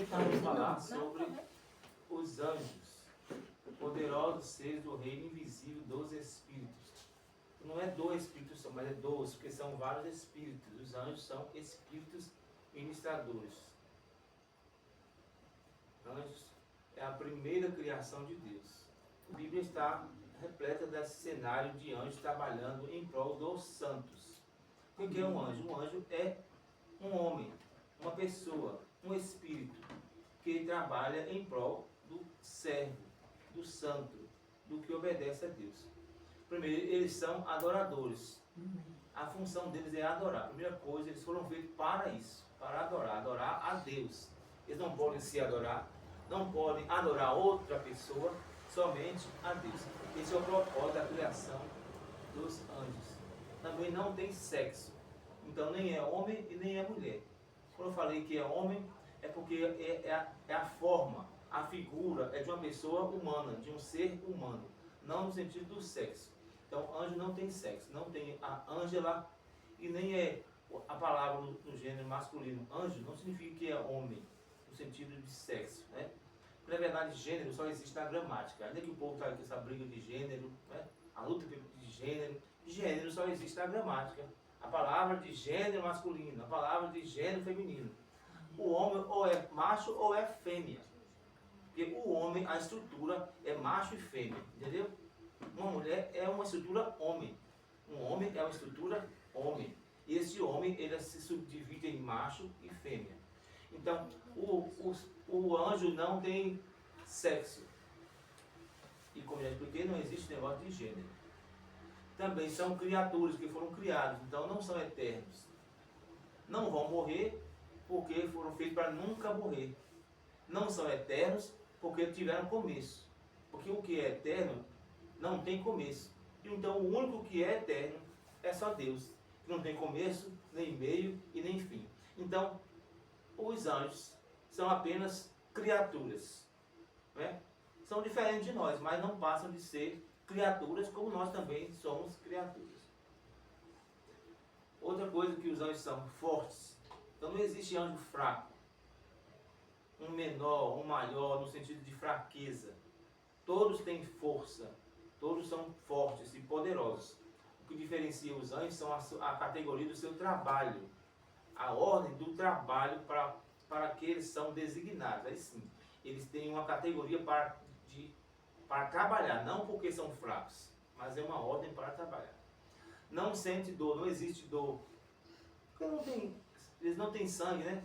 vamos falar sobre os anjos, poderosos seres do reino invisível dos espíritos. Não é do Espírito Santo, mas é dos, porque são vários espíritos. Os anjos são espíritos ministradores. Anjos é a primeira criação de Deus. A Bíblia está repleta desse cenário de anjos trabalhando em prol dos santos. O que é um anjo? Um anjo é um homem, uma pessoa, um espírito que trabalha em prol do servo, do santo, do que obedece a Deus. Primeiro, eles são adoradores. A função deles é adorar. A primeira coisa, eles foram feitos para isso, para adorar a Deus. Eles não podem se adorar, não podem adorar outra pessoa, somente a Deus. Esse é o propósito da criação dos anjos. Também não tem sexo. Então nem é homem e nem é mulher. Quando eu falei que é homem, é porque é a forma, a figura é de uma pessoa humana, de um ser humano. Não no sentido do sexo. Então anjo não tem sexo. Não tem a Ângela e nem é a palavra no gênero masculino. Anjo não significa que é homem, no sentido de sexo, né? Na verdade, gênero só existe na gramática. Ainda que o povo está com essa briga de gênero, né? A luta de gênero só existe na gramática. A palavra de gênero masculino, a palavra de gênero feminino. O homem ou é macho ou é fêmea. Porque o homem, a estrutura é macho e fêmea, entendeu? Uma mulher é uma estrutura homem. Um homem é uma estrutura homem. E esse homem, ele se subdivide em macho e fêmea. Então, o anjo não tem sexo. E como já expliquei, não existe negócio de gênero. Também são criaturas que foram criados, então não são eternos. Não vão morrer porque foram feitos para nunca morrer. Não são eternos porque tiveram começo. Porque o que é eterno não tem começo. Então o único que é eterno é só Deus. Que não tem começo, nem meio e nem fim. Então, os anjos são apenas criaturas, né? São diferentes de nós, mas não passam de ser criaturas como nós também somos criaturas. Outra coisa que os anjos são fortes. Então não existe anjo fraco, um menor, um maior, no sentido de fraqueza. Todos têm força, todos são fortes e poderosos. O que diferencia os anjos são a categoria do seu trabalho, a ordem do trabalho para que eles são designados. Aí sim, eles têm uma categoria para trabalhar, não porque são fracos, mas é uma ordem para trabalhar. Não sente dor, não existe dor. Porque eles não têm sangue, né?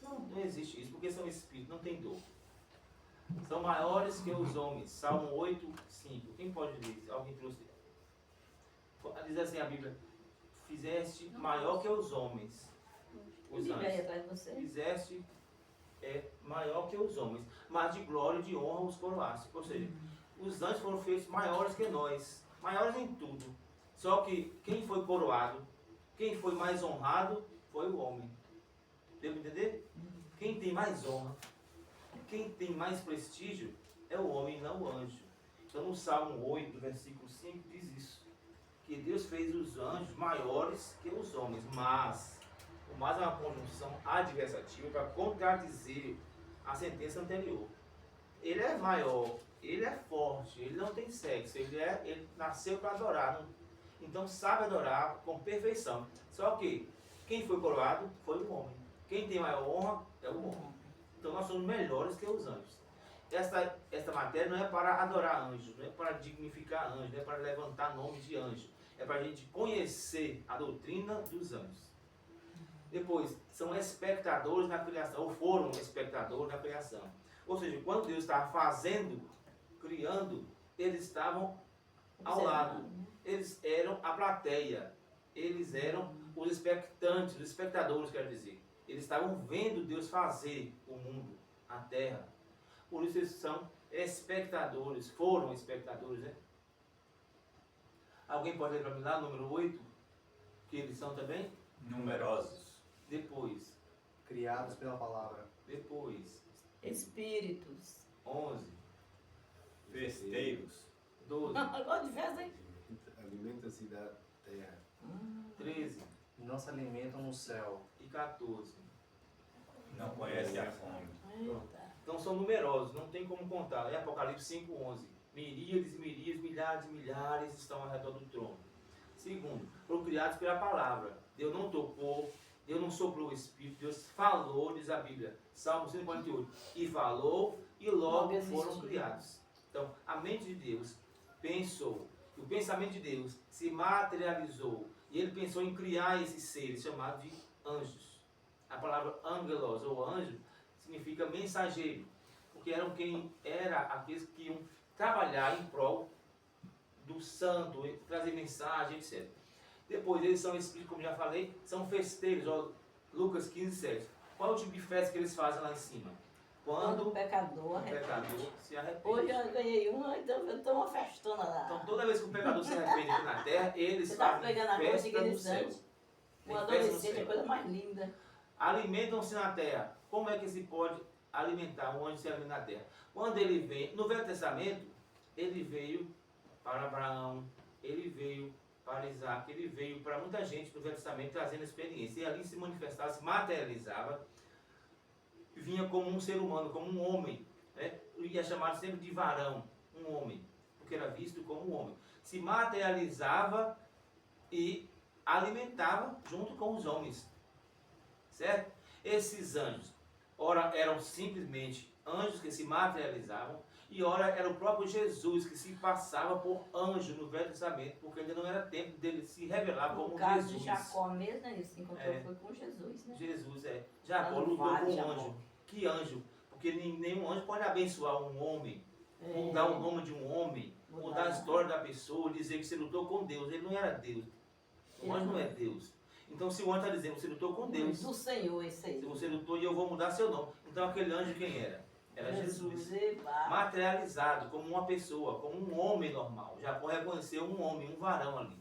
Não existe isso, porque são espíritos, não tem dor. São maiores que os homens. Salmo 8, 5. Quem pode ler? Alguém trouxe? Diz assim a Bíblia: fizeste maior que os homens. Os anjos. Fizeste maior que os homens, mas de glória e de honra os coroaste. Ou seja, os anjos foram feitos maiores que nós, maiores em tudo. Só que quem foi coroado, quem foi mais honrado, foi o homem. Deu para entender? Quem tem mais honra, quem tem mais prestígio, é o homem, não o anjo. Então no Salmo 8, versículo 5, diz isso. Que Deus fez os anjos maiores que os homens, mas... O mais é uma conjunção adversativa para contradizer a sentença anterior. Ele é maior, ele é forte, ele não tem sexo, ele nasceu para adorar. Então sabe adorar com perfeição. Só que quem foi coroado foi o homem. Quem tem maior honra é o homem. Então nós somos melhores que os anjos. Esta matéria não é para adorar anjos, não é para dignificar anjos, não é para levantar nome de anjo. É para a gente conhecer a doutrina dos anjos. Depois, são espectadores na criação, ou foram espectadores na criação. Ou seja, quando Deus estava fazendo, criando, eles estavam ao lado. Eles eram a plateia. Eles eram os expectantes, os espectadores, quero dizer. Eles estavam vendo Deus fazer o mundo, a terra. Por isso eles são espectadores, foram espectadores, né? Alguém pode ler para mim lá, número 8, que eles são também? Numerosos. Depois. Criados pela palavra. Depois. Espíritos. 11. Festeiros. 12. Agora de festa, hein? Alimenta-se da terra. 13. Não se alimentam no céu. E 14. Não conhece a fome. Eita. Então são numerosos, não tem como contar. É Apocalipse 5:11. Miríades e miríades, milhares e milhares estão ao redor do trono. Segundo, foram criados pela palavra. Deus não tocou, Deus não soprou o Espírito, Deus falou, diz a Bíblia. Salmo 148. E falou e logo foram criados. Então, a mente de Deus pensou, o pensamento de Deus se materializou. E ele pensou em criar esses seres chamados de anjos. A palavra angelos ou anjo significa mensageiro, porque eram aqueles que iam trabalhar em prol do santo, trazer mensagem, etc. Depois, eles são espíritos, como já falei, são festeiros, ó, Lucas 15:7. Qual é o tipo de festa que eles fazem lá em cima? Quando o pecador se arrepende. Hoje eu ganhei uma, então eu estou uma festona lá. Então, toda vez que o pecador se arrepende aqui na terra, eles Você está fazem pegando a coisa festa que no eles céu. antes. Tem Um festa no adolescente é a céu. coisa mais linda. Alimentam-se na terra. Como é que se pode alimentar? Um anjo se alimenta na terra. Quando ele vem, no Velho Testamento, ele veio para Abraão, ele veio para Isaac, ele veio para muita gente no Velho Testamento trazendo experiência. E ali se manifestava, se materializava, vinha como um ser humano, como um homem, né? E é chamado sempre de varão, um homem, porque era visto como um homem. Se materializava e alimentava junto com os homens, certo? Esses anjos, ora eram simplesmente anjos que se materializavam, e ora era o próprio Jesus que se passava por anjo no Velho Testamento, porque ainda não era tempo dele se revelar No como caso Jesus. de Jacó mesmo, né, ele se encontrou É. foi com Jesus, né? Jesus Jacó Não lutou vale com um Jacó. anjo. Que anjo? Porque nenhum anjo pode abençoar um homem, É. mudar o nome de um homem, mudar a Mudar. história da pessoa, dizer que você lutou com Deus. Ele não era Deus. O anjo não é Deus. Então, se o anjo está dizendo que você lutou com Deus, Do Senhor, esse aí. se você lutou e eu vou mudar seu nome. Então, aquele anjo quem era? Era Jesus. Eba. Materializado como uma pessoa, como um homem normal. Jacó reconheceu um homem, um varão ali.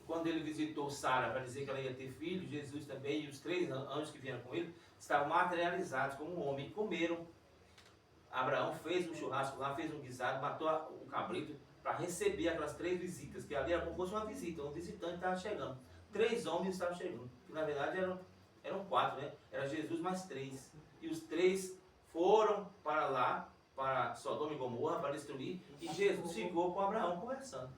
Quando ele visitou Sara para dizer que ela ia ter filho, Jesus também e os 3 anjos que vieram com ele estavam materializados como um homem e comeram. Abraão fez um churrasco lá, fez um guisado, matou o cabrito para receber aquelas 3 visitas, que ali era como se fosse uma visita, um visitante estava chegando. 3 homens estavam chegando, que na verdade eram 4, né? Era Jesus mais 3. E os 3 foram para lá, para Sodoma e Gomorra, para destruir, e Jesus ficou com Abraão conversando.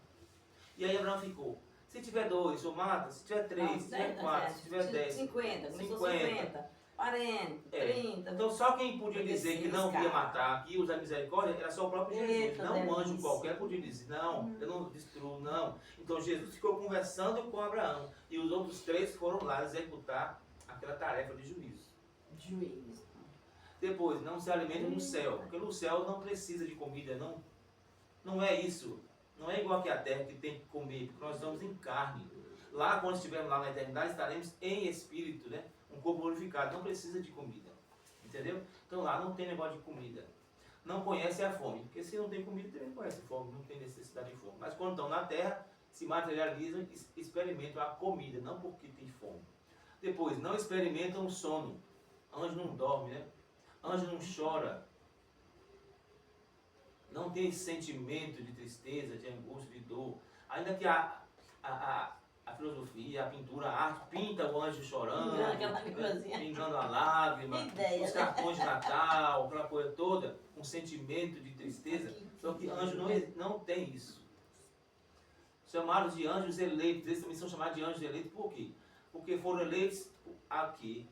E aí Abraão ficou, se tiver 2, eu mato, se tiver 3, se tiver 4, se tiver 10. 50, começou 50, 40, É. 30. Então só quem podia dizer que não ia 36, matar, que ia usar misericórdia, era só o próprio Jesus. Eita, Não um anjo delícia. qualquer podia dizer, não, eu não destruo, não. Então Jesus ficou conversando com Abraão. E os outros 3 foram lá executar aquela tarefa de juízo. Juiz. Depois, não se alimentam no céu, porque no céu não precisa de comida, não é isso. Não é igual aqui a terra que tem que comer, porque nós estamos em carne. Lá, quando estivermos lá na eternidade, estaremos em espírito, né? Um corpo glorificado, não precisa de comida. Entendeu? Então lá não tem negócio de comida. Não conhece a fome, porque se não tem comida, também não conhece fome, não tem necessidade de fome. Mas quando estão na terra, se materializam e experimentam a comida, não porque tem fome. Depois, não experimentam o sono. Anjo não dorme, né? Anjo não chora. Não tem esse sentimento de tristeza, de angústia, de dor. Ainda que a filosofia, a pintura, a arte pinta o anjo chorando, Pingando aquela coisinha. pingando a lágrima, Ideia, os né? cartões de Natal, aquela coisa toda, um sentimento de tristeza. Só que anjo não tem isso. Chamados de anjos eleitos, eles também são chamados de anjos eleitos, por quê? Porque foram eleitos aqui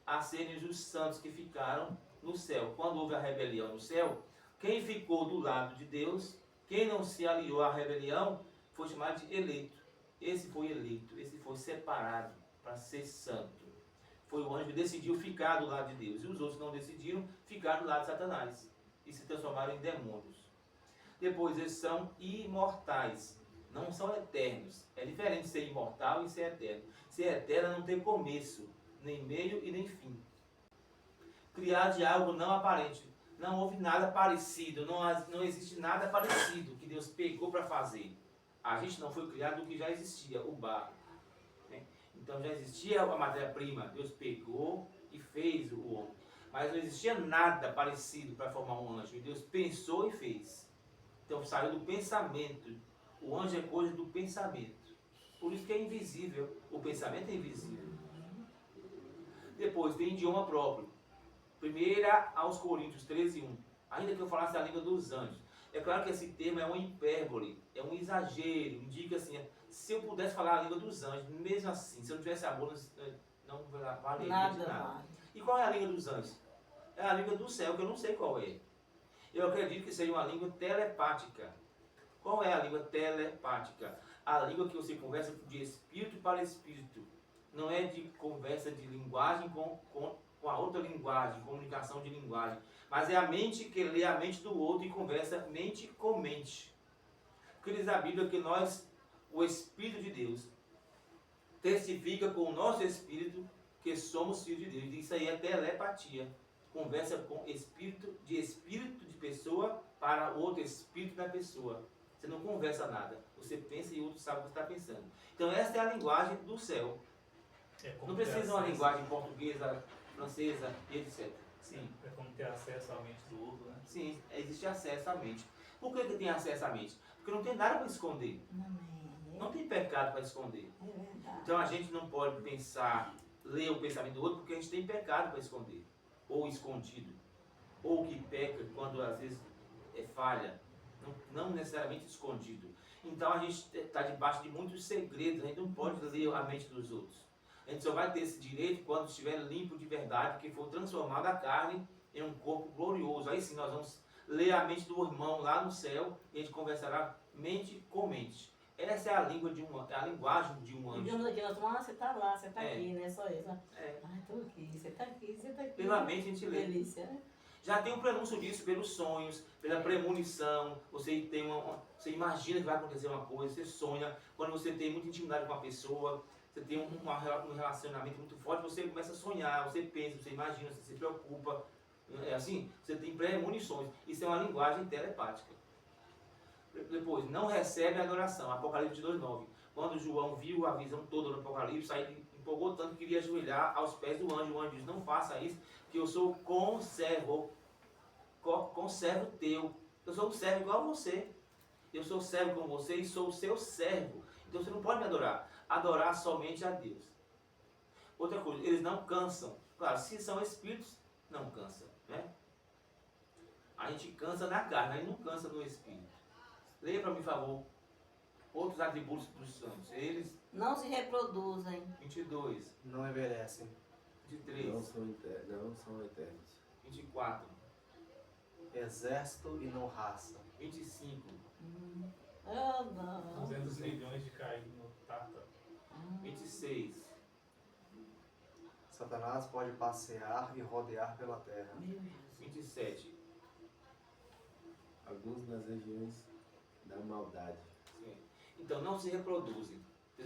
a serem os santos que ficaram no céu. Quando houve a rebelião no céu, quem ficou do lado de Deus, quem não se aliou à rebelião, foi chamado de eleito. Esse foi eleito, esse foi separado para ser santo. Foi o anjo que decidiu ficar do lado de Deus. E os outros não decidiram ficar do lado de Satanás. E se transformaram em demônios. Depois, eles são imortais. Não são eternos. É diferente ser imortal e ser eterno. Ser eterno é não tem começo, nem meio e nem fim. Criado de algo não aparente. Não houve nada parecido. Não existe nada parecido que Deus pegou para fazer. A gente não foi criado do que já existia, o barro. Né? Então já existia a matéria-prima. Deus pegou e fez o homem. Mas não existia nada parecido para formar um anjo. E Deus pensou e fez. Então saiu do pensamento. O anjo é coisa do pensamento. Por isso que é invisível. O pensamento é invisível. Depois tem idioma próprio. 1 aos Coríntios 13:1. Ainda que eu falasse a língua dos anjos. É claro que esse termo é uma hipérbole, é um exagero, indica assim, se eu pudesse falar a língua dos anjos, mesmo assim, se eu não tivesse amor, não valeria Nada de nada. vale. E qual é a língua dos anjos? É a língua do céu, que eu não sei qual é. Eu acredito que seja uma língua telepática. Qual é a língua telepática? A língua que você conversa de espírito para espírito. Não é de conversa de linguagem com a outra linguagem, comunicação de linguagem. Mas é a mente que lê a mente do outro e conversa mente com mente. Porque diz a Bíblia que nós, o Espírito de Deus, testifica com o nosso espírito que somos filhos de Deus. Isso aí é telepatia. Conversa com espírito de pessoa para outro espírito da pessoa. Você não conversa nada. Você pensa e o outro sabe o que você está pensando. Então essa é a linguagem do céu. Não precisa de uma linguagem portuguesa, francesa e etc. Sim. É como ter acesso à mente do outro, né? Sim, existe acesso à mente. Por que tem acesso à mente? Porque não tem nada para esconder. Não tem pecado para esconder. É verdade. Então a gente não pode pensar, ler o pensamento do outro, porque a gente tem pecado para esconder. Ou escondido. Ou que peca quando às vezes é falha. Não necessariamente escondido. Então a gente está debaixo de muitos segredos. A gente não pode ler a mente dos outros. A gente só vai ter esse direito quando estiver limpo de verdade, que for transformada a carne em um corpo glorioso. Aí sim nós vamos ler a mente do irmão lá no céu e a gente conversará mente com mente. Essa é a língua de é a linguagem de um anjo. Digamos aqui, nós falamos, você está lá, você está É. aqui, né? Só isso. É. Ai, estou aqui, você está aqui, você está aqui. Pela mente a gente lê. Delícia, né? Já tem um prenúncio disso pelos sonhos, pela premonição. Você tem você imagina que vai acontecer uma coisa, você sonha. Quando você tem muita intimidade com uma pessoa, você tem um relacionamento muito forte, você começa a sonhar, você pensa, você imagina, você se preocupa. É assim? Você tem premonições. Isso é uma linguagem telepática. Depois, não recebe a adoração. Apocalipse 2:9. Quando João viu a visão toda do Apocalipse, aí ele empolgou tanto que queria ajoelhar aos pés do anjo. O anjo diz, não faça isso, que eu sou conservo teu. Eu sou um servo igual a você. Eu sou servo como você e sou o seu servo. Então você não pode me adorar. Adorar somente a Deus. Outra coisa, eles não cansam. Claro, se são espíritos, não cansa, né? A gente cansa na carne, a gente não cansa no espírito. Leia para mim, por favor, outros atributos dos santos. Eles, Não se reproduzem. 22, Não envelhecem. 23, Não são eternos. 24, Exército e não raça. 25, Ah, não. 200 milhões de caídos no Tártaro. 26, Satanás pode passear e rodear pela terra. Meu Jesus. 27. Alguns nas regiões da maldade. Sim. Então não se reproduzem.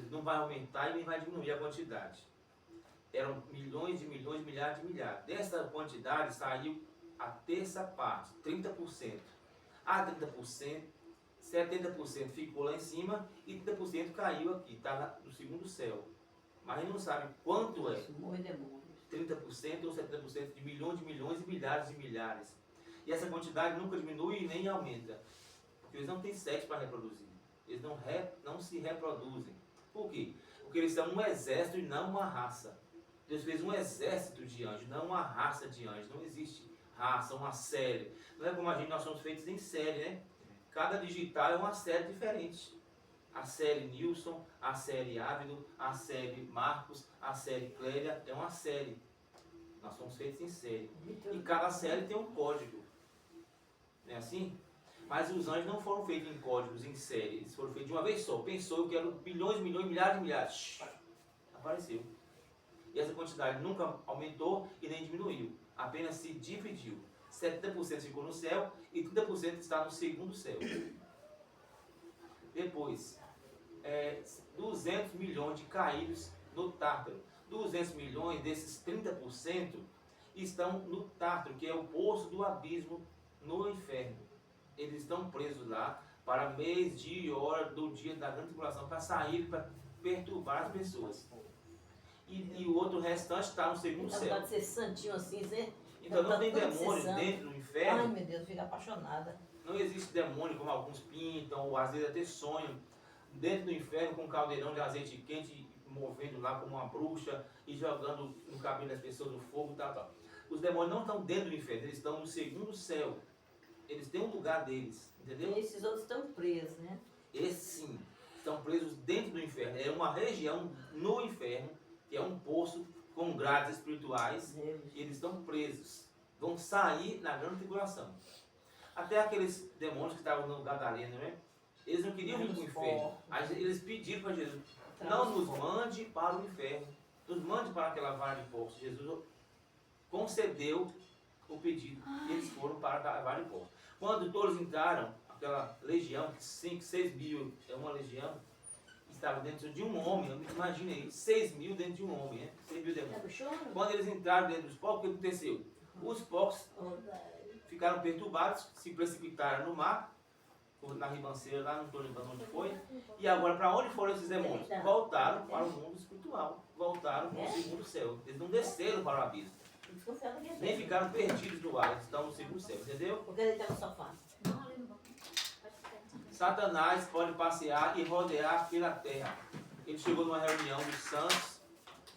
Não vai aumentar e nem vai diminuir a quantidade. Eram milhões de milhões, milhares de milhares. Dessa quantidade saiu a terça parte, 30%. A 30%, 70% ficou lá em cima e 30% caiu aqui, está no segundo céu. Mas a gente não sabe quanto é. Muito demônios. 30% ou 70% de milhões e milhares de milhares. E essa quantidade nunca diminui e nem aumenta. Porque eles não têm sexo para reproduzir. Eles não se reproduzem. Por quê? Porque eles são um exército e não uma raça. Deus fez um exército de anjos, não uma raça de anjos. Não existe raça, uma série. Não é como a gente, nós somos feitos em série, né? Cada digital é uma série diferente. A série Nilson, a série Ávido, a série Marcos, a série Clélia, é uma série. Nós somos feitos em série. E cada série tem um código. Não é assim? Mas os anjos não foram feitos em códigos, em série. Eles foram feitos de uma vez só. Pensou, eu quero bilhões, milhões, milhares de milhares. Shhh, apareceu. E essa quantidade nunca aumentou e nem diminuiu. Apenas se dividiu. 70% ficou no céu e 30% está no segundo céu. Depois, 200 milhões de caídos no Tártaro. 200 milhões desses 30% estão no Tártaro, que é o poço do abismo no inferno. Eles estão presos lá para mês, dia e hora do dia da grande tribulação, para sair, para perturbar as pessoas. E o outro restante está no segundo Dá céu. vontade de ser santinho assim, você... Então não tem Tá tudo demônio precisando. dentro do Ai, inferno. meu Deus, fica apaixonada. Não existe demônio como alguns pintam, ou às vezes até sonham. dentro do inferno com um caldeirão de azeite quente, movendo lá como uma bruxa e jogando no cabelo das pessoas no fogo, tal, tal. Os demônios não estão dentro do inferno, eles estão no segundo céu. Eles têm um lugar deles, entendeu? E esses outros estão presos, né? Esses sim, estão presos dentro do inferno. É uma região no inferno, que é um poço com grades espirituais, e eles estão presos. Vão sair na grande tribulação. Até aqueles demônios que estavam no Gadareno, né? Eles não queriam ir para o inferno. Aí eles pediram para Jesus, não nos mande para o inferno, nos mande para aquela vara de porcos. Jesus concedeu o pedido e eles foram para a vara de porcos. Quando todos entraram, aquela legião, 5, 6 mil, é uma legião, estava dentro de um homem, imagine aí, 6 mil dentro de um homem, né? 6 mil demônios. Quando eles entraram dentro dos porcos, o que aconteceu? Os porcos ficaram perturbados, se precipitaram no mar, na ribanceira, lá não estou lembrando onde foi, e agora para onde foram esses demônios? Voltaram para o mundo espiritual, voltaram para o segundo céu. Eles não desceram para o abismo, nem ficaram perdidos no ar, eles estão no segundo céu, entendeu? Porque ele está no sofá. Satanás pode passear e rodear pela terra. Ele chegou numa reunião dos santos,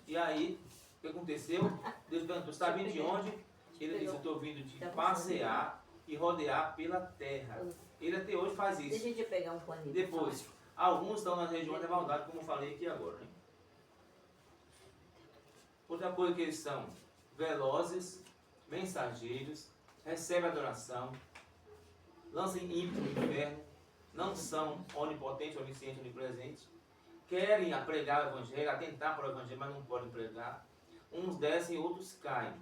e aí, o que aconteceu? Deus perguntou, está vindo de onde? Ele disse, eu estou vindo de passear e rodear pela terra. Ele até hoje faz isso. Deixa eu pegar um paninho. Depois, alguns estão nas regiões da maldade, como eu falei aqui agora. Né? Outra coisa que eles são, velozes, mensageiros, recebem adoração, lançam ímpeto no inferno, não são onipotentes, oniscientes, onipresentes, querem pregar o evangelho, atentar para o evangelho, mas não podem pregar. Uns descem, outros caem.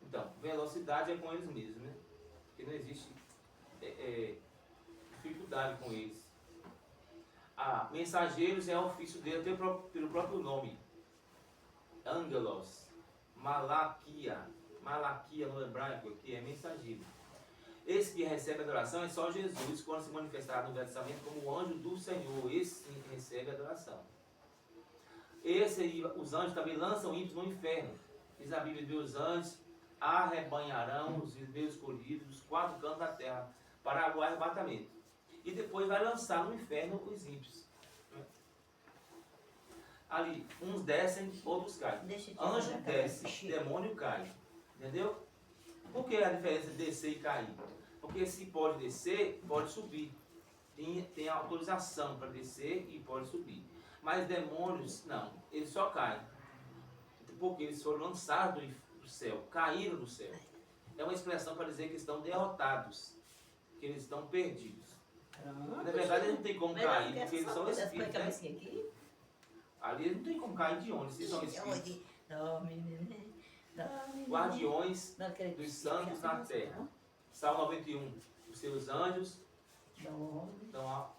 Então, velocidade é com eles mesmos, né? Porque não existe dificuldade com eles. Mensageiros é o ofício dele até pelo próprio nome. Angelos, Malaquia no hebraico, que é mensageiro. Esse que recebe adoração é só Jesus, quando se manifestar no Velho Testamento como o anjo do Senhor. Esse sim recebe adoração. Esse aí, os anjos também lançam ímpios no inferno. Diz a Bíblia, os anjos arrebanharão os meus escolhidos dos 4 cantos da terra para o arrebatamento. E depois vai lançar no inferno os ímpios. Ali, uns descem, outros caem. Anjo desce, demônio cai. Entendeu? Por que a diferença de descer e cair? Porque se pode descer, pode subir. Tem autorização para descer e pode subir. Mas demônios, não. Eles só caem. Porque eles foram lançados do céu, caíram do céu. É uma expressão para dizer que estão derrotados, que eles estão perdidos. Na verdade, eles não tem como cair, porque eles são espíritos. Né? Ali eles não tem como cair de onde? Eles são espíritos. Guardiões dos santos na terra. Salmo 91. Os seus anjos estão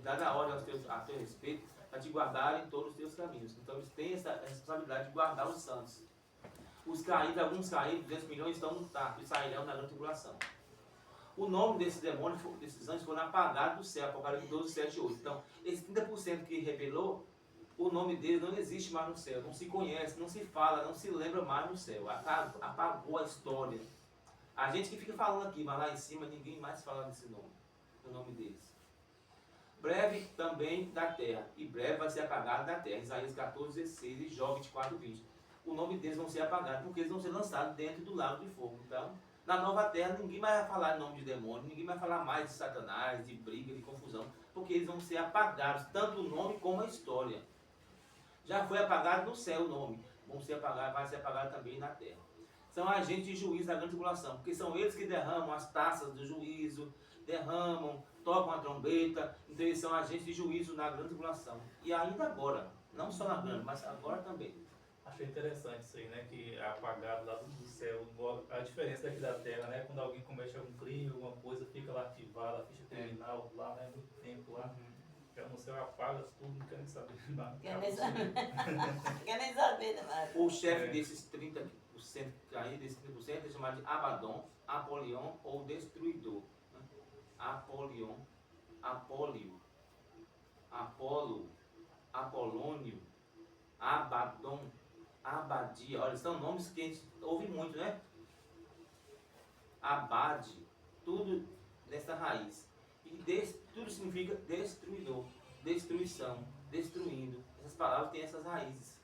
dando a ordem a teu respeito para te guardarem em todos os teus caminhos. Então eles têm essa responsabilidade de guardar os santos. Os caídos, alguns caídos, 200 milhões, estão no taco e sairão na grande tribulação. O nome desses demônios, desses anjos, foram apagados do céu, Apocalipse 12, 7 e 8. Então, esse 30% que revelou, o nome deles não existe mais no céu, não se conhece, não se fala, não se lembra mais no céu. Apagou a história. A gente que fica falando aqui, mas lá em cima ninguém mais fala desse nome, o nome deles. Breve também da terra, e breve vai ser apagado da terra. Isaías 14, 16 e Jó 24, 20. O nome deles vão ser apagados porque eles vão ser lançados dentro do lago de fogo. Então, na nova terra, ninguém mais vai falar em nome de demônio, ninguém vai falar mais de Satanás, de briga, de confusão, porque eles vão ser apagados, tanto o nome como a história. Já foi apagado no céu o nome, vai ser apagado também na terra. São agentes de juízo da grande tribulação, porque são eles que derramam as taças do juízo, tocam a trombeta, então eles são agentes de juízo na grande tribulação. E ainda agora, não só na grande, mas agora também. Achei interessante isso aí, né? Que é apagado lá do céu. A diferença daqui da terra, né? Quando alguém comete algum crime, alguma coisa, fica lá ativada, a ficha criminal lá, né? Muito tempo lá. Já no céu apaga tudo, não quer nem saber de nada. Quer nem saber. Quer nem saber, né? O chefe desses 30% aí, desses 30%, é chamado de Abaddon, Apolion ou Destruidor. Né? Apolion, Apólio, Apolo, Apolônio, Abaddon, Abadia. Olha, são nomes que a gente ouve muito, né? Abade, tudo dessa raiz. E tudo significa destruidor, destruidor. destruição, destruindo. Essas palavras têm essas raízes.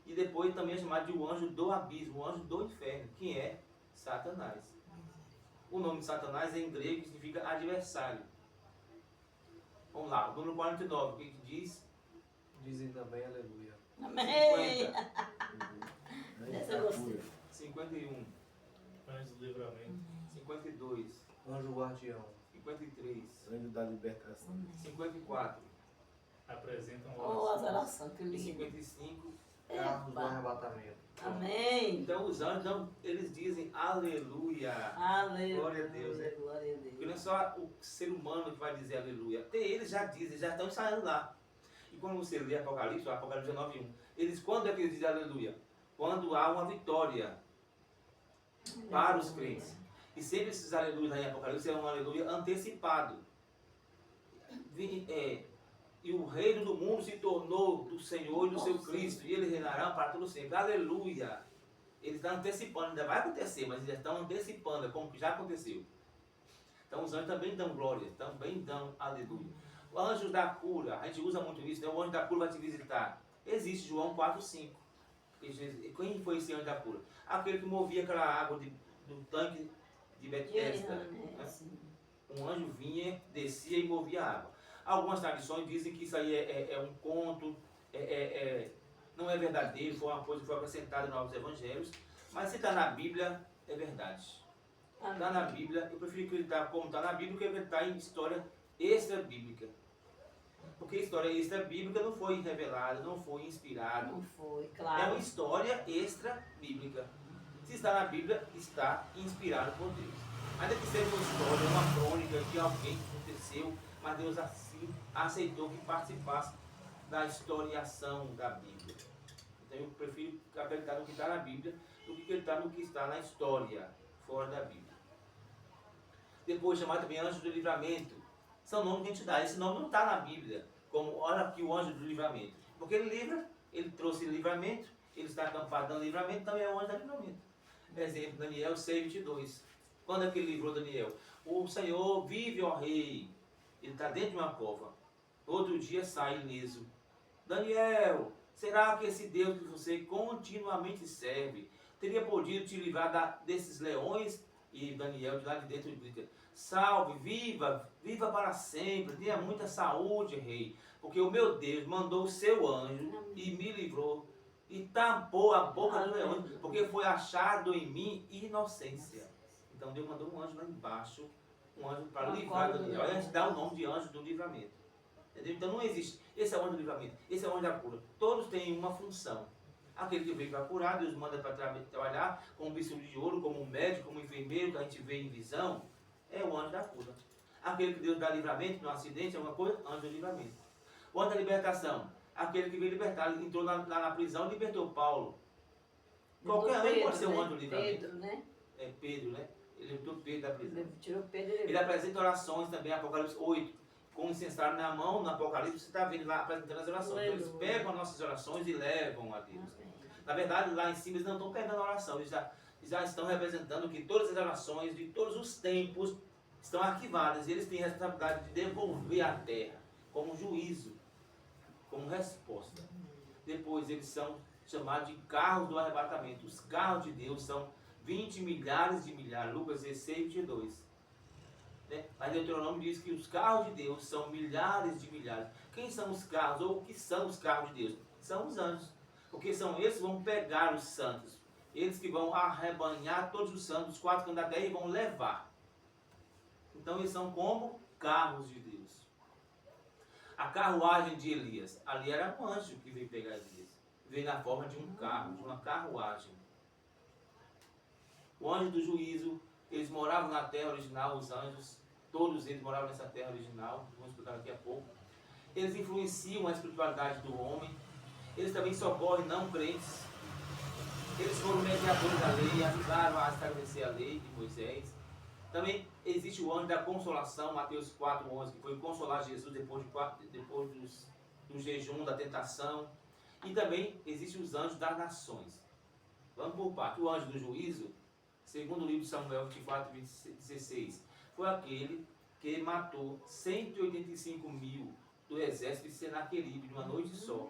E depois também é chamado de o anjo do abismo, o anjo do inferno, que é Satanás. O nome de Satanás em grego significa adversário. Vamos lá, o número 49, o que diz? Dizem também aleluia. Amém. 50, Essa eu gostei. 51, Anjo do livramento. 52, Anjo guardião. 53, Anjo da libertação. 54 Apresentam Oh, as orações, que e lindo. 55. Carros do Epa. arrebatamento. Amém. Então os anjos, eles dizem aleluia. Aleluia. Glória a Deus, né? Glória a Porque Deus. não é só o ser humano que vai dizer aleluia. Até eles já dizem, já estão ensaiando lá. E quando você lê Apocalipse, o Apocalipse 19:1, eles, quando é que eles dizem aleluia? Quando há uma vitória para os crentes. E sempre esses aleluias aí em Apocalipse é um aleluia antecipado. E o reino do mundo se tornou do Senhor e do seu Cristo, e eles reinarão para todo sempre. Aleluia! Eles estão antecipando, ainda vai acontecer, mas eles já estão antecipando, é como que já aconteceu. Então os anjos também dão glória, também dão aleluia. Anjos da cura, a gente usa muito isso, né? O anjo da cura vai te visitar. Existe João 4:5. Quem foi esse anjo da cura? Aquele que movia aquela água do tanque de Betesda. Né? Um anjo vinha, descia e movia a água. Algumas tradições dizem que isso aí é um conto, não é verdadeiro, foi uma coisa que foi acrescentada nos Novos Evangelhos, mas se está na Bíblia, é verdade. Está na Bíblia, eu prefiro acreditar como está na Bíblia do que acreditar em história extra-bíblica. Porque a história extra-bíblica não foi revelada, não foi inspirada. Não foi, É claro. uma história extra-bíblica. Se está na Bíblia, está inspirado por Deus. Ainda que seja uma história, uma crônica de alguém que aconteceu, mas Deus assim aceitou que participasse da historiação da Bíblia. Então eu prefiro acreditar no que está na Bíblia do que acreditar no que está na história, fora da Bíblia. Depois chamado também anjo do livramento. São nomes que a gente dá. Esse nome não está na Bíblia. Como, olha aqui o anjo do livramento. Porque ele livra, ele trouxe livramento, ele está acampado dando livramento, também é o anjo do livramento. Exemplo, Daniel 6:22. Quando é que ele livrou Daniel? O Senhor vive, ó rei. Ele está dentro de uma cova. Outro dia sai ileso. Daniel, será que esse Deus que você continuamente serve teria podido te livrar desses leões? E Daniel de lá de dentro grita: salve, viva, viva para sempre, tenha muita saúde, rei, porque o meu Deus mandou o seu anjo e me livrou e tampou a boca do leão, porque foi achado em mim inocência. Então Deus mandou um anjo lá embaixo, um anjo para livrar Daniel. Aí a gente dá o nome de anjo do livramento. Entendeu? Então não existe. Esse é o anjo do livramento, esse é o anjo da cura. Todos têm uma função. Aquele que veio para curar, Deus manda para trabalhar como bisturi de ouro, como médico, como enfermeiro, que a gente vê em visão, é o anjo da cura. Aquele que Deus dá livramento no acidente, é uma coisa, anjo do livramento. O anjo da libertação, aquele que veio libertar, ele entrou lá na prisão e libertou Paulo. Qualquer um pode ser um anjo do livramento. Pedro, né? É Pedro, né? Ele libertou Pedro da prisão. Ele tirou Pedro. Ele apresenta orações também, Apocalipse 8, com o incensário na mão, no Apocalipse, você está vendo lá apresentando as orações. Então, eles pegam as nossas orações e levam a Deus. Na verdade, lá em cima, eles não estão pegando a oração, eles já estão representando que todas as orações de todos os tempos estão arquivadas e eles têm a responsabilidade de devolver à terra como juízo, como resposta. Depois, eles são chamados de carros do arrebatamento. Os carros de Deus são 20 milhares de milhares, Lucas 16:22. Né? Mas Deuteronômio diz que os carros de Deus são milhares de milhares. Quem são os carros, ou o que são os carros de Deus? São os anjos. Porque são eles que vão pegar os santos. Eles que vão arrebanhar todos os santos, os 4 cantos da terra, e vão levar. Então eles são como carros de Deus. A carruagem de Elias. Ali era um anjo que veio pegar Elias. Veio na forma de um carro, de uma carruagem. O anjo do juízo. Eles moravam na terra original, os anjos. Todos eles moravam nessa terra original. Vamos explicar daqui a pouco. Eles influenciam a espiritualidade do homem. Eles também socorrem não crentes. Eles foram mediadores da lei, ajudaram a estabelecer a lei de Moisés. Também existe o anjo da consolação, Mateus 4:11, que foi consolar Jesus depois do jejum, da tentação. E também existem os anjos das nações. Vamos por parte. O anjo do juízo, segundo o livro de Samuel 24:16, foi aquele que matou 185.000 do exército de Senaqueribe de uma noite só.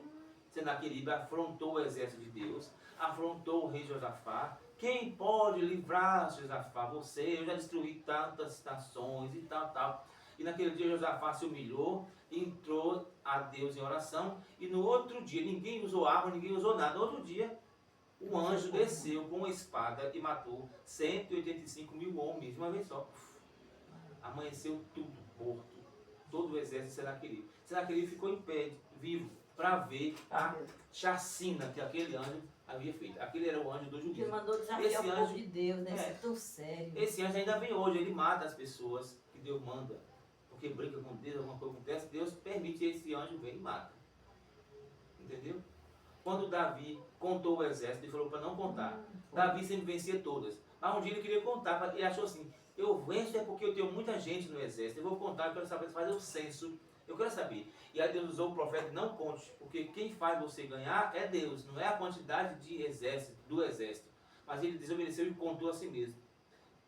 Senaqueribe afrontou o exército de Deus, afrontou o rei Josafá. Quem pode livrar Josafá? Você, eu já destruí tantas nações e tal. E naquele dia Josafá se humilhou, entrou a Deus em oração, e no outro dia, ninguém usou arma, ninguém usou nada. No outro dia, o anjo desceu com uma espada e matou 185 mil homens de uma vez só. Amanheceu tudo morto. Todo o exército de Senaqueribe. Senaqueribe ficou em pé, vivo, para ver a chacina que aquele anjo havia feito. Aquele era o anjo do Que juízo. mandou desafiar Esse o povo anjo- de Deus, né? é. Isso é tão sério. Esse anjo ainda vem hoje, ele mata as pessoas que Deus manda. Porque brinca com Deus, alguma coisa acontece, Deus permite que esse anjo venha e mata. Entendeu? Quando Davi contou o exército, ele falou para não contar. Davi sempre vencia todas. Mas um dia ele queria contar, ele achou assim, eu venço é porque eu tenho muita gente no exército, eu vou contar, eu quero saber, fazer o censo, eu quero saber. E aí Deus usou o profeta, não conte, porque quem faz você ganhar é Deus, não é a quantidade de exército, do exército. Mas ele desobedeceu e contou a si mesmo.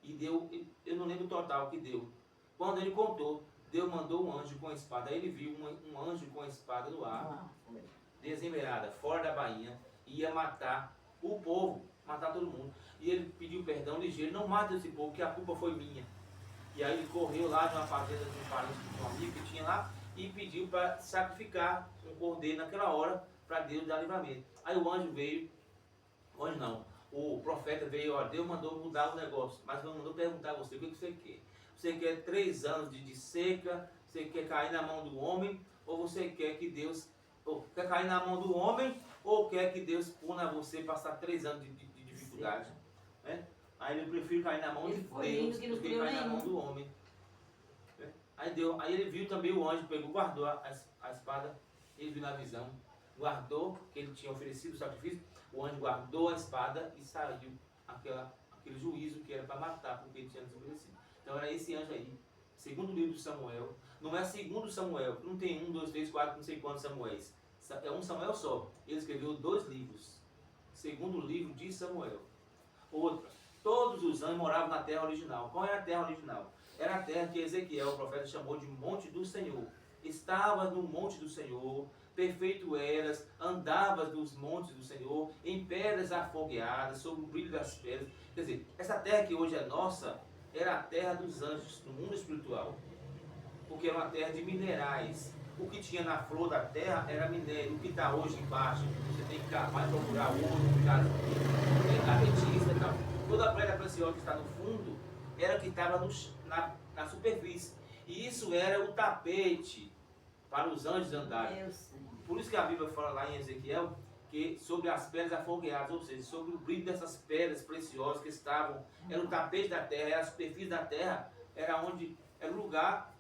E deu, eu não lembro o total que deu. Quando ele contou, Deus mandou um anjo com a espada, aí ele viu um anjo com a espada no ar, desembeirada, fora da bainha, ia matar o povo, matar todo mundo. E ele pediu perdão ligeiro, não mate esse povo, que a culpa foi minha. E aí ele correu lá de uma fazenda de um parente de um amigo que tinha lá e pediu para sacrificar um cordeiro naquela hora para Deus dar livramento. Aí o anjo veio, o anjo não, o profeta veio, ó, Deus mandou mudar o negócio, mas não mandou perguntar a você, o que você quer? Você quer 3 anos de seca, você quer cair na mão do homem, ou você quer que Deus, ou quer cair na mão do homem, ou quer que Deus puna você passar 3 anos de dificuldade? Né? Aí ele prefere cair na mão de Deus do que cair na mão do homem. Né? Aí ele viu também o anjo, pegou, guardou a espada, ele viu na visão, guardou, que ele tinha oferecido o sacrifício, o anjo guardou a espada e saiu aquele juízo que era para matar, porque ele tinha desobedecido. Então era esse anjo aí, segundo o livro de Samuel, não é segundo Samuel, não tem 1, 2, 3, 4, não sei quantos Samuéis, é um Samuel só, ele escreveu 2 livros, segundo o livro de Samuel. Outra, todos os anjos moravam na terra original. Qual é a terra original? Era a terra que Ezequiel, o profeta, chamou de Monte do Senhor. Estavas no Monte do Senhor, perfeito eras, andavas nos montes do Senhor, em pedras afogueadas, sob o brilho das pedras. Quer dizer, essa terra que hoje é nossa, era a terra dos anjos, no mundo espiritual. Porque era uma terra de minerais. O que tinha na flor da terra era minério. O que está hoje embaixo, você tem que cavar e procurar ouro, ametista e tal. Toda a pedra preciosa que está no fundo era o que estava na superfície. E isso era o tapete para os anjos andarem. Por isso que a Bíblia fala lá em Ezequiel que sobre as pedras afogueadas, ou seja, sobre o brilho dessas pedras preciosas que estavam, era o tapete da terra, era a superfície da terra, era o lugar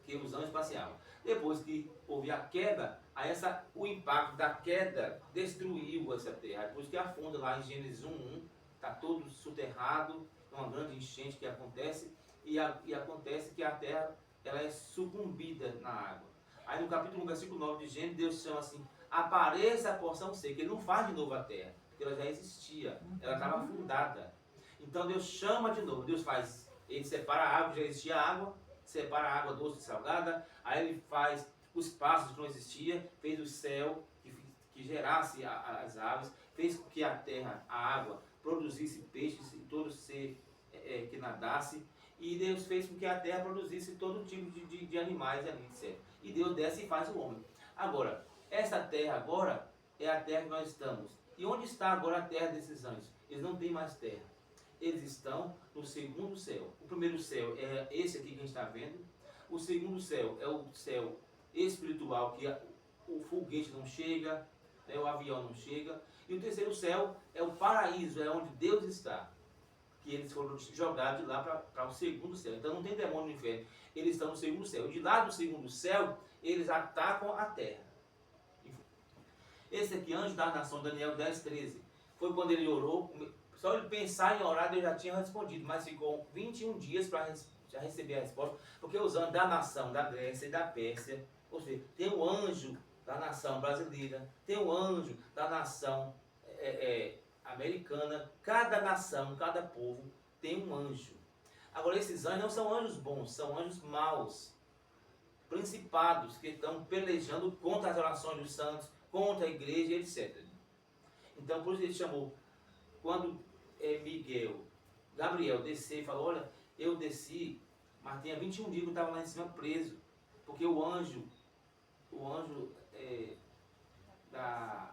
que os anjos passeavam. Depois que houve a queda, o impacto da queda destruiu essa terra. Depois que afunda lá em Gênesis 1:1, está todo soterrado, uma grande enchente que acontece, e acontece que a terra ela é sucumbida na água. Aí no capítulo 1, versículo 9 de Gênesis, Deus chama assim, apareça a porção seca. Ele não faz de novo a terra, porque ela já existia, ela estava afundada. Então Deus chama de novo, ele separa a água, já existia água, separa a água doce e salgada, aí ele faz os passos que não existiam, fez o céu que gerasse as aves, fez com que a terra, a água, produzisse peixes e todo ser que nadasse, e Deus fez com que a terra produzisse todo tipo de animais ali, certo? E Deus desce e faz o homem. Agora, essa terra agora é a terra que nós estamos. E onde está agora a terra desses anjos? Eles não têm mais terra. Eles estão no segundo céu. O primeiro céu é esse aqui que a gente está vendo. O segundo céu é o céu espiritual, que o foguete não chega, né, o avião não chega. E o terceiro céu é o paraíso, é onde Deus está. Que eles foram jogados de lá para o segundo céu. Então não tem demônio no inferno. Eles estão no segundo céu. De lá do segundo céu, eles atacam a terra. Esse aqui, anjo da nação, Daniel 10:13, foi quando ele orou. Só ele pensar em orar, Deus já tinha respondido, mas ficou 21 dias para já receber a resposta, porque os anjos da nação da Grécia e da Pérsia, ou seja, tem o anjo da nação brasileira, tem o anjo da nação americana, cada nação, cada povo tem um anjo. Agora esses anjos não são anjos bons, são anjos maus. principados que estão pelejando contra as orações dos santos, contra a igreja, etc. Então, por isso ele chamou, quando Gabriel desceu e falou, olha, eu desci, mas tinha 21 dias que eu estava lá em cima preso, porque o anjo da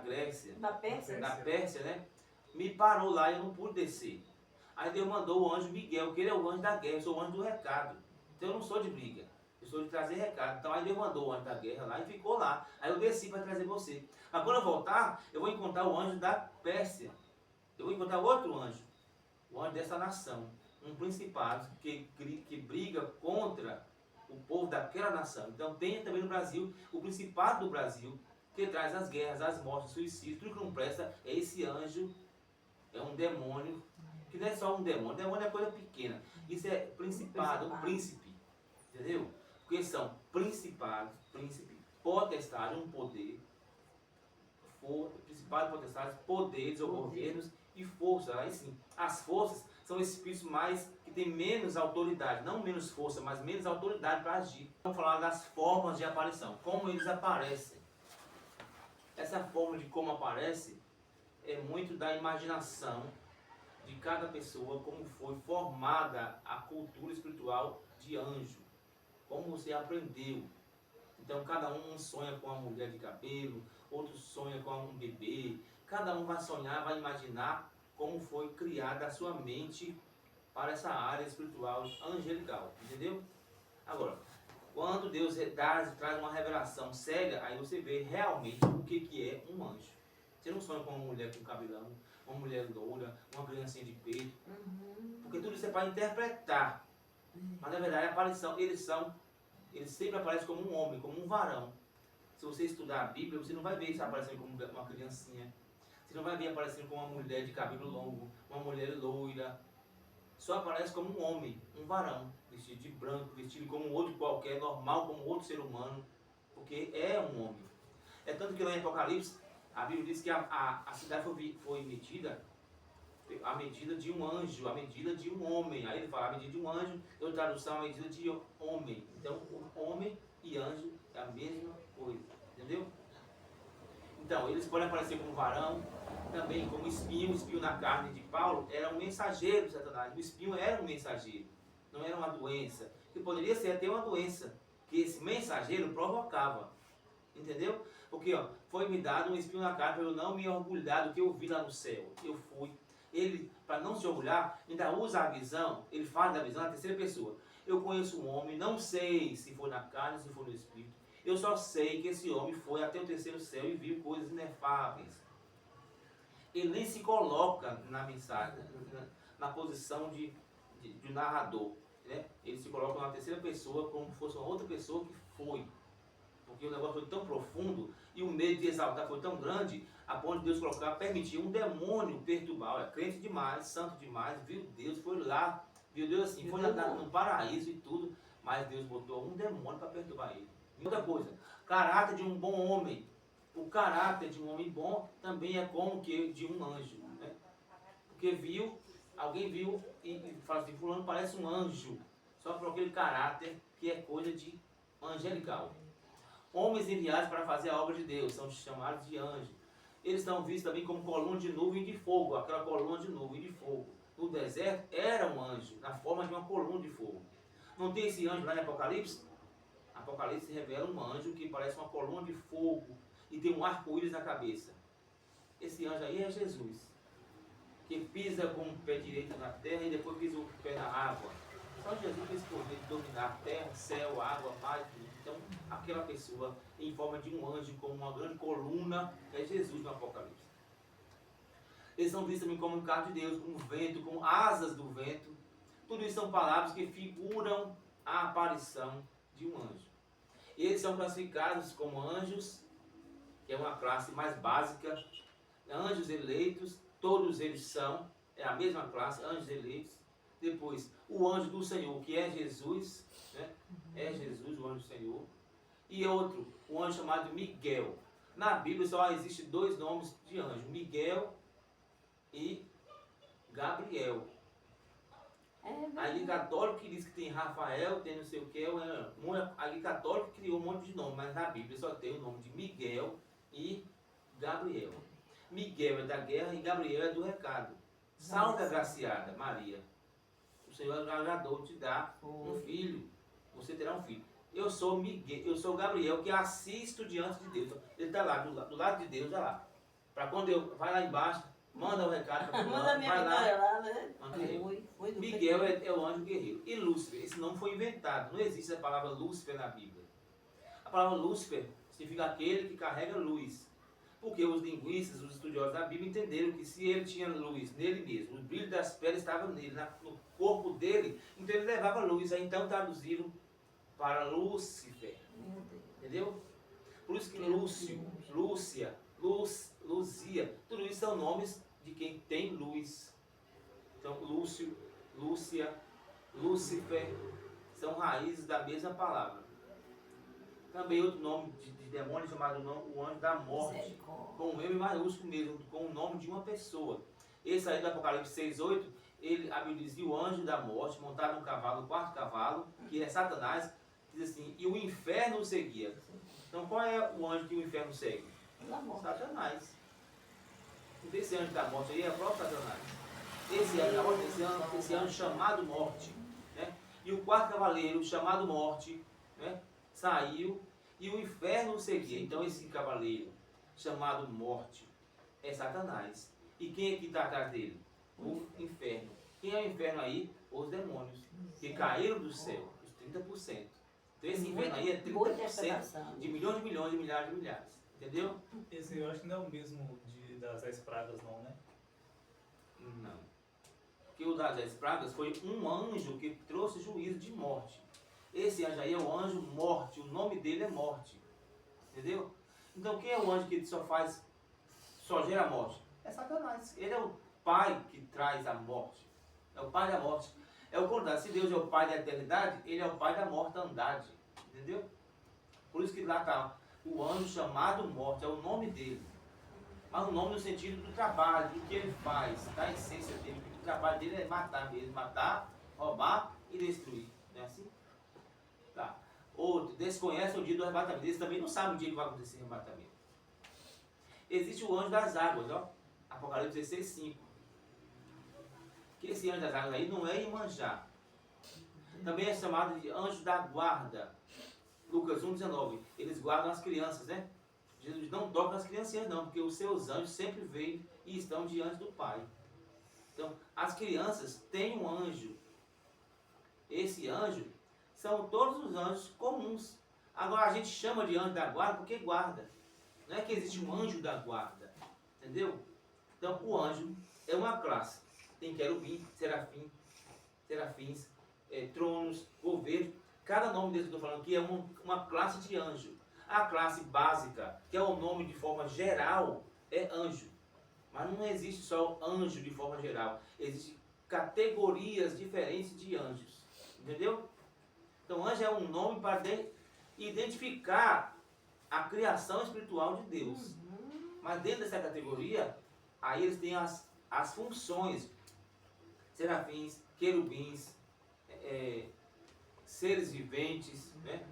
Grécia, Da Pérsia? da Pérsia, né, me parou lá e eu não pude descer. Aí Deus mandou o anjo Miguel, que ele é o anjo da guerra, eu sou o anjo do recado. Então eu não sou de briga, eu sou de trazer recado. Então aí Deus mandou o anjo da guerra lá e ficou lá. Aí eu desci para trazer você. Mas quando eu voltar, eu vou encontrar o anjo da Pérsia. Eu vou encontrar outro anjo, o anjo dessa nação, um principado que briga contra o povo daquela nação. Então tem também no Brasil o principado do Brasil, que traz as guerras, as mortes, o suicídio, tudo que não presta. É esse anjo, é um demônio, que não é só um demônio é coisa pequena. Isso é principado, um príncipe, entendeu? Porque são principados, príncipe, potestade, um poder, principado, potestades, poderes ou governos e forças. Aí sim, as forças são espíritos mais que têm menos autoridade, não menos força, mas menos autoridade para agir. Vamos falar das formas de aparição, como eles aparecem. Essa forma de como aparece é muito da imaginação de cada pessoa, como foi formada a cultura espiritual de anjo, como você aprendeu. Então cada um sonha com uma mulher de cabelo, outro sonha com um bebê, cada um vai sonhar, vai imaginar como foi criada a sua mente para essa área espiritual angelical, entendeu? Agora, quando Deus traz uma revelação séria, aí você vê realmente o que é um anjo. Você não sonha com uma mulher com cabelão, uma mulher loura, uma criancinha de peito, porque tudo isso é para interpretar. Mas na verdade a aparição, eles sempre aparecem como um homem, como um varão. Se você estudar a Bíblia, você não vai ver isso aparecendo como uma criancinha. Você não vai ver aparecendo como uma mulher de cabelo longo, uma mulher loira. Só aparece como um homem, um varão, vestido de branco, vestido como um outro qualquer, normal como outro ser humano, porque é um homem. É tanto que lá em Apocalipse, a Bíblia diz que a cidade foi medida a medida de um anjo, a medida de um homem. Aí ele fala a medida de um anjo, outra tradução a medida de homem. Então, homem e anjo é a mesma coisa, entendeu? Então, eles podem aparecer como varão, também como espinho. O espinho na carne de Paulo era um mensageiro de Satanás. O espinho era um mensageiro, não era uma doença, que poderia ser até uma doença que esse mensageiro provocava, entendeu? Porque foi me dado um espinho na carne para eu não me orgulhar do que eu vi lá no céu. Eu fui. Ele, para não se orgulhar, ainda usa a visão, ele fala da visão na terceira pessoa. Eu conheço um homem, não sei se foi na carne, se foi no espírito. Eu só sei que esse homem foi até o terceiro céu e viu coisas inefáveis. Ele nem se coloca na mensagem, na posição de narrador, né? Ele se coloca na terceira pessoa como se fosse uma outra pessoa que foi. Porque o negócio foi tão profundo e o medo de exaltar foi tão grande, a ponto de Deus permitir um demônio perturbar. Olha, crente demais, santo demais, viu Deus, foi lá, viu Deus assim, foi no paraíso e tudo, mas Deus botou um demônio para perturbar ele. E outra coisa, caráter de um bom homem. O caráter de um homem bom também é como que de um anjo, né? Porque alguém viu e fala assim, fulano parece um anjo, só por aquele caráter que é coisa de angelical. Homens enviados para fazer a obra de Deus, são chamados de anjos. Eles estão vistos também como coluna de nuvem de fogo, aquela coluna de nuvem de fogo. No deserto era um anjo, na forma de uma coluna de fogo. Não tem esse anjo lá em Apocalipse? Apocalipse revela um anjo que parece uma coluna de fogo e tem um arco-íris na cabeça. Esse anjo aí é Jesus, que pisa com o pé direito na terra e depois pisa o pé na água. Só Jesus tem esse poder de dominar a terra, céu, água, mar. Então, aquela pessoa em forma de um anjo, como uma grande coluna, é Jesus no Apocalipse. Eles são vistos também como um carro de Deus, como vento, como asas do vento. Tudo isso são palavras que figuram a aparição de um anjo. Eles são classificados como anjos, que é uma classe mais básica, anjos eleitos, todos eles são, é a mesma classe, anjos eleitos. Depois, o anjo do Senhor, que é Jesus, né? É Jesus, o anjo do Senhor. E outro, um anjo chamado Miguel. Na Bíblia só existe dois nomes de anjo, Miguel e Gabriel. É A verdade. Igreja Católica que diz que tem Rafael, tem não sei o que, a Igreja Católica criou um monte de nome, mas na Bíblia só tem o nome de Miguel e Gabriel. Miguel é da guerra e Gabriel é do recado. Salve agraciada, Maria. O Senhor agradou te dar um filho. Você terá um filho. Eu sou Miguel, eu sou Gabriel que assisto diante de Deus. Ele está lá, do lado de Deus, olha lá. Para quando eu vai lá embaixo, manda o recado para Manda a minha vai lá. vitória lá, né? Manda Foi do Miguel é o anjo guerreiro. E Lúcifer, esse nome foi inventado. Não existe a palavra Lúcifer na Bíblia. A palavra Lúcifer significa aquele que carrega luz. Porque os linguistas, os estudiosos da Bíblia entenderam que se ele tinha luz nele mesmo, o brilho das peles estava nele, no corpo dele, então ele levava luz. Aí então traduziram para Lúcifer. Meu Deus. Entendeu? Por isso que Lúcio, Lúcia, Luzia, tudo isso são nomes de quem tem luz. Então Lúcio, Lúcia, Lúcifer são raízes da mesma palavra. Também outro nome de demônio chamado o anjo da morte, Misericórdia. com o M maiúsculo mesmo, com o nome de uma pessoa. Esse aí do Apocalipse 6:8, a Bíblia diz: e o anjo da morte, montado num cavalo, o quarto cavalo, que é Satanás, diz assim, e o inferno o seguia. Então qual é o anjo que o inferno segue? Pelo amor. Satanás. Então esse anjo da morte aí é o próprio Satanás. Esse anjo da morte, esse anjo chamado morte, né? E o quarto cavaleiro, chamado morte, né? Saiu e o inferno o seguia. Então esse cavaleiro, chamado morte, é Satanás. E quem é que está atrás dele? O inferno. Quem é o inferno aí? Os demônios, que caíram do céu, os 30%. Então esse inferno aí é 30% de milhões de milhões, de milhares de milhares. Entendeu? Esse eu acho que não é o mesmo das 10 pragas, não, né? Não. Porque o das 10 pragas foi um anjo que trouxe juízo de morte. Esse anjo aí é o anjo morte, o nome dele é morte. Entendeu? Então quem é o anjo que só gera morte? É Satanás. Ele é o pai que traz a morte. É o pai da morte. É o contrário. Se Deus é o pai da eternidade, ele é o pai da mortandade. Entendeu? Por isso que lá está o anjo chamado morte, é o nome dele. Mas o nome no sentido do trabalho, do que ele faz, da essência dele. O trabalho dele é matar mesmo. Matar, roubar e destruir. Não é assim? Tá. Outro, desconhece o dia do arrebatamento. Esse também não sabe o dia que vai acontecer o arrebatamento. Existe o anjo das águas, ó. Apocalipse 16:5. Que esse anjo das águas aí não é Iemanjá. Também é chamado de anjo da guarda. Lucas 1:19. Eles guardam as crianças, né? Jesus não toca nas criancinhas não, porque os seus anjos sempre veem e estão diante do Pai. Então, as crianças têm um anjo. Esse anjo são todos os anjos comuns. Agora a gente chama de anjo da guarda porque guarda. Não é que existe um anjo da guarda. Entendeu? Então o anjo é uma classe. Tem querubim, serafins, tronos, governo. Cada nome desse que eu estou falando aqui é uma classe de anjo. A classe básica, que é o nome de forma geral, é anjo. Mas não existe só anjo de forma geral. Existem categorias diferentes de anjos. Entendeu? Então, anjo é um nome para identificar a criação espiritual de Deus. Mas dentro dessa categoria, aí eles têm as funções. Serafins, querubins, seres viventes, né?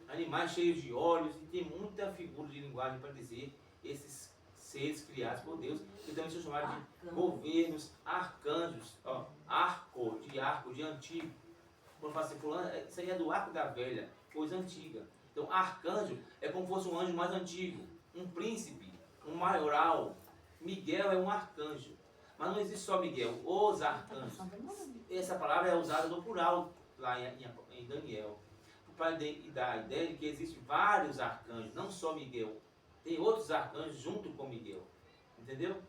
Animais cheios de olhos, e tem muita figura de linguagem para dizer esses seres criados por Deus, que também são chamados de governos, arcanjos, ó, arco, de antigo. Quando fala assim, fulano, isso aí é do arco da velha, coisa antiga. Então, arcanjo é como se fosse um anjo mais antigo, um príncipe, um maioral. Miguel é um arcanjo. Mas não existe só Miguel, os arcanjos. Essa palavra é usada no plural lá em Daniel. Para dar a ideia de que existem vários arcanjos, não só Miguel. Tem outros arcanjos junto com Miguel. Entendeu?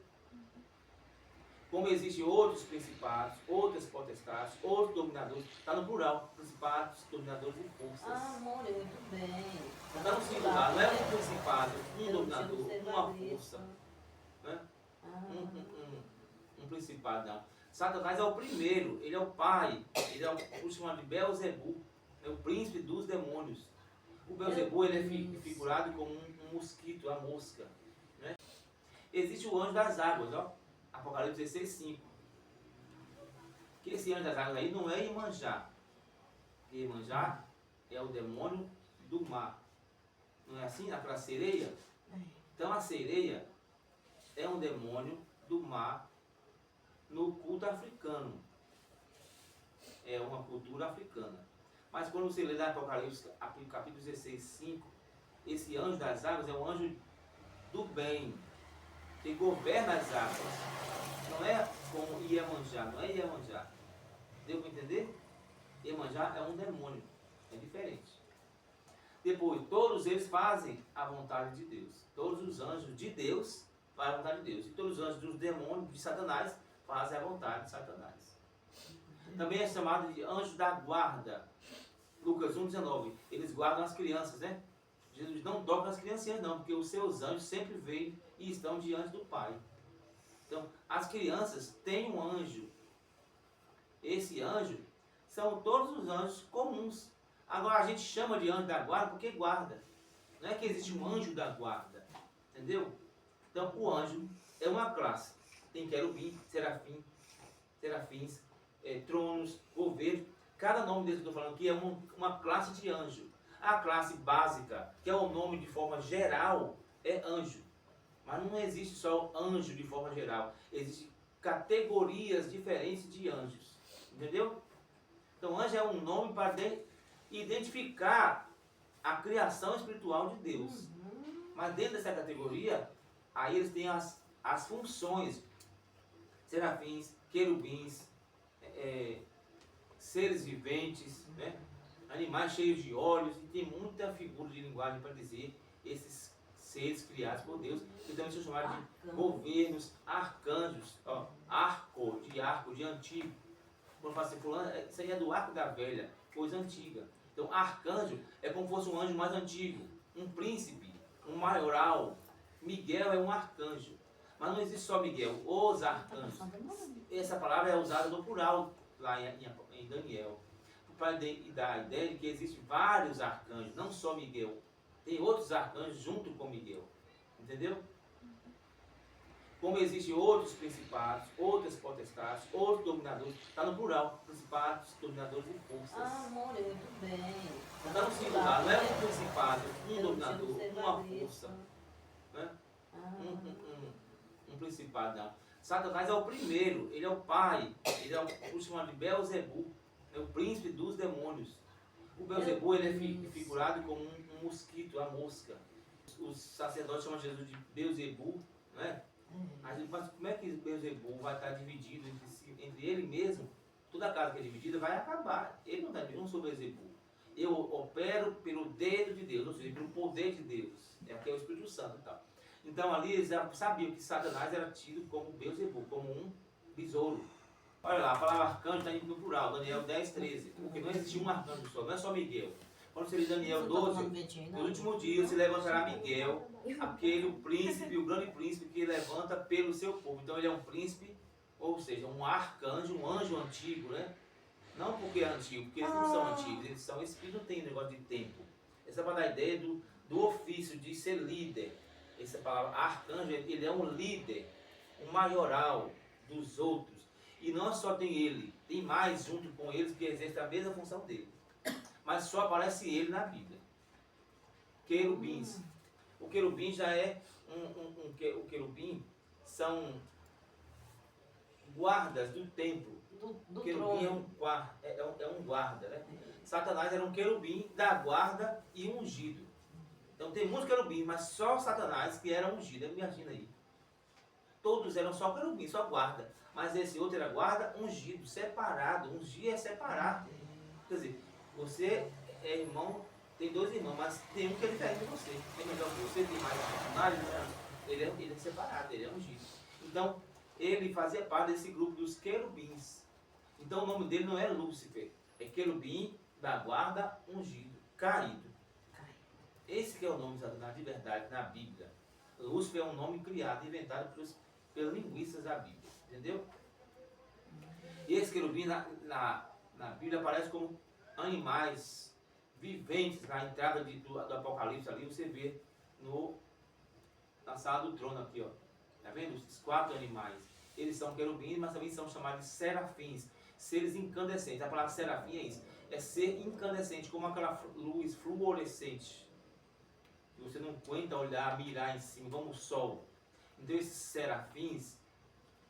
Como existem outros principados, outras potestades, outros dominadores. Está no plural. Principados, dominadores e forças. Ah, amor, muito bem. Não está no singular. Não é um principado, um dominador, uma força. Né? Um principado, não. Satanás é o primeiro. Ele é o pai. Ele é o chamado de Beelzebu. É o príncipe dos demônios. O Beelzebu ele é figurado como um mosquito, a mosca. Né? Existe o anjo das águas, ó. Apocalipse 16:5. que esse anjo das águas aí não é Iemanjá. Iemanjá é o demônio do mar. Não é assim? Aquela sereia? Então a sereia é um demônio do mar no culto africano. É uma cultura africana. Mas quando você lê lá Apocalipse, capítulo 16, 5, esse anjo das águas é um anjo do bem, que governa as águas. Não é como Iemanjá, não é Iemanjá. Deu para entender? Iemanjá é um demônio, é diferente. Depois, todos eles fazem a vontade de Deus. Todos os anjos de Deus fazem a vontade de Deus. E todos os anjos dos demônios, de Satanás, fazem a vontade de Satanás. Também é chamado de anjo da guarda. Lucas 1,19. Eles guardam as crianças, né? Jesus não toca nas criancinhas não, porque os seus anjos sempre veem e estão diante do Pai. Então, as crianças têm um anjo. Esse anjo são todos os anjos comuns. Agora a gente chama de anjo da guarda porque guarda. Não é que existe um anjo da guarda. Entendeu? Então, o anjo é uma classe. Tem querubim, serafins, tronos, governo. Cada nome desse que eu estou falando aqui é uma classe de anjo. A classe básica, que é o nome de forma geral, é anjo. Mas não existe só anjo de forma geral. Existem categorias diferentes de anjos. Entendeu? Então, anjo é um nome para identificar a criação espiritual de Deus. Mas dentro dessa categoria, aí eles têm as funções. Serafins, querubins, seres viventes, né? Animais cheios de olhos, e tem muita figura de linguagem para dizer esses seres criados por Deus, que também são chamados de governos, arcanjos, ó, arco, de antigo. Quando fala assim, fulano, isso aí é do arco da velha, coisa antiga. Então, arcanjo é como se fosse um anjo mais antigo, um príncipe, um maioral. Miguel é um arcanjo. Mas não existe só Miguel, os arcanjos. Essa palavra é usada no plural lá em Daniel, para dar a ideia de que existem vários arcanjos, não só Miguel. Tem outros arcanjos junto com Miguel. Entendeu? Como existem outros principados, outras potestades, outros dominadores. Está no plural. Principados, dominadores e forças. Amor, eu bem. Não está no singular. Não é um principado, um dominador, uma força. Né? Um principado, não. Satanás é o primeiro. Ele é o pai. Ele é o chamado de Beelzebub. É o príncipe dos demônios. O Beelzebub ele é figurado como um mosquito, a mosca. Os sacerdotes chamam Jesus de Beelzebub, né? Mas como é que Beelzebub vai estar dividido entre ele mesmo? Toda casa que é dividida vai acabar. Ele não está dividido, eu não sou Beelzebub. Eu opero pelo dedo de Deus, ou seja, pelo poder de Deus. Que é o Espírito Santo e tal. Então ali eles já sabiam que Satanás era tido como Beelzebub, como um besouro. Olha lá, a palavra arcanjo está indo no plural, Daniel 10, 13. Porque não existe um arcanjo só, não é só Miguel. Quando você lê Daniel 12, no último dia se levantará Miguel, aquele príncipe, o grande príncipe que levanta pelo seu povo. Então ele é um príncipe, ou seja, um arcanjo, um anjo antigo, né? Não porque é antigo, porque eles não são antigos, eles são espíritos, não tem negócio de tempo. Essa é para dar a ideia do ofício de ser líder. Essa palavra arcanjo, ele é um líder, um maioral dos outros. E não só tem ele, tem mais junto com eles que exercem a mesma função dele. Mas só aparece ele na Bíblia. Querubins. O querubim já é o querubim são guardas do templo. O querubim é um guarda, né? Satanás era um querubim da guarda e ungido. Então tem muitos querubins, mas só Satanás que era ungido. Imagina aí. Todos eram só querubim, só guarda. Mas esse outro era guarda ungido, separado. Ungir é separar. Quer dizer, você é irmão, tem dois irmãos, mas tem um que é diferente de você. Tem melhor que você, tem mais personagem, né? Ele é separado, ele é ungido. Então, ele fazia parte desse grupo dos querubins. Então, o nome dele não é Lúcifer, é querubim da guarda ungido, caído. Esse que é o nome de Satanás de verdade na Bíblia. Lúcifer é um nome criado, inventado pelos linguistas da Bíblia. Entendeu? E esse querubim na Bíblia aparece como animais viventes. Na entrada do Apocalipse ali você vê na sala do trono aqui, ó. Tá vendo? Os 4 animais. Eles são querubins, mas também são chamados de serafins. seres incandescentes. A palavra serafim é isso. É ser incandescente, como aquela luz fluorescente. Que você não aguenta olhar, mirar em cima, como o sol. Então esses serafins,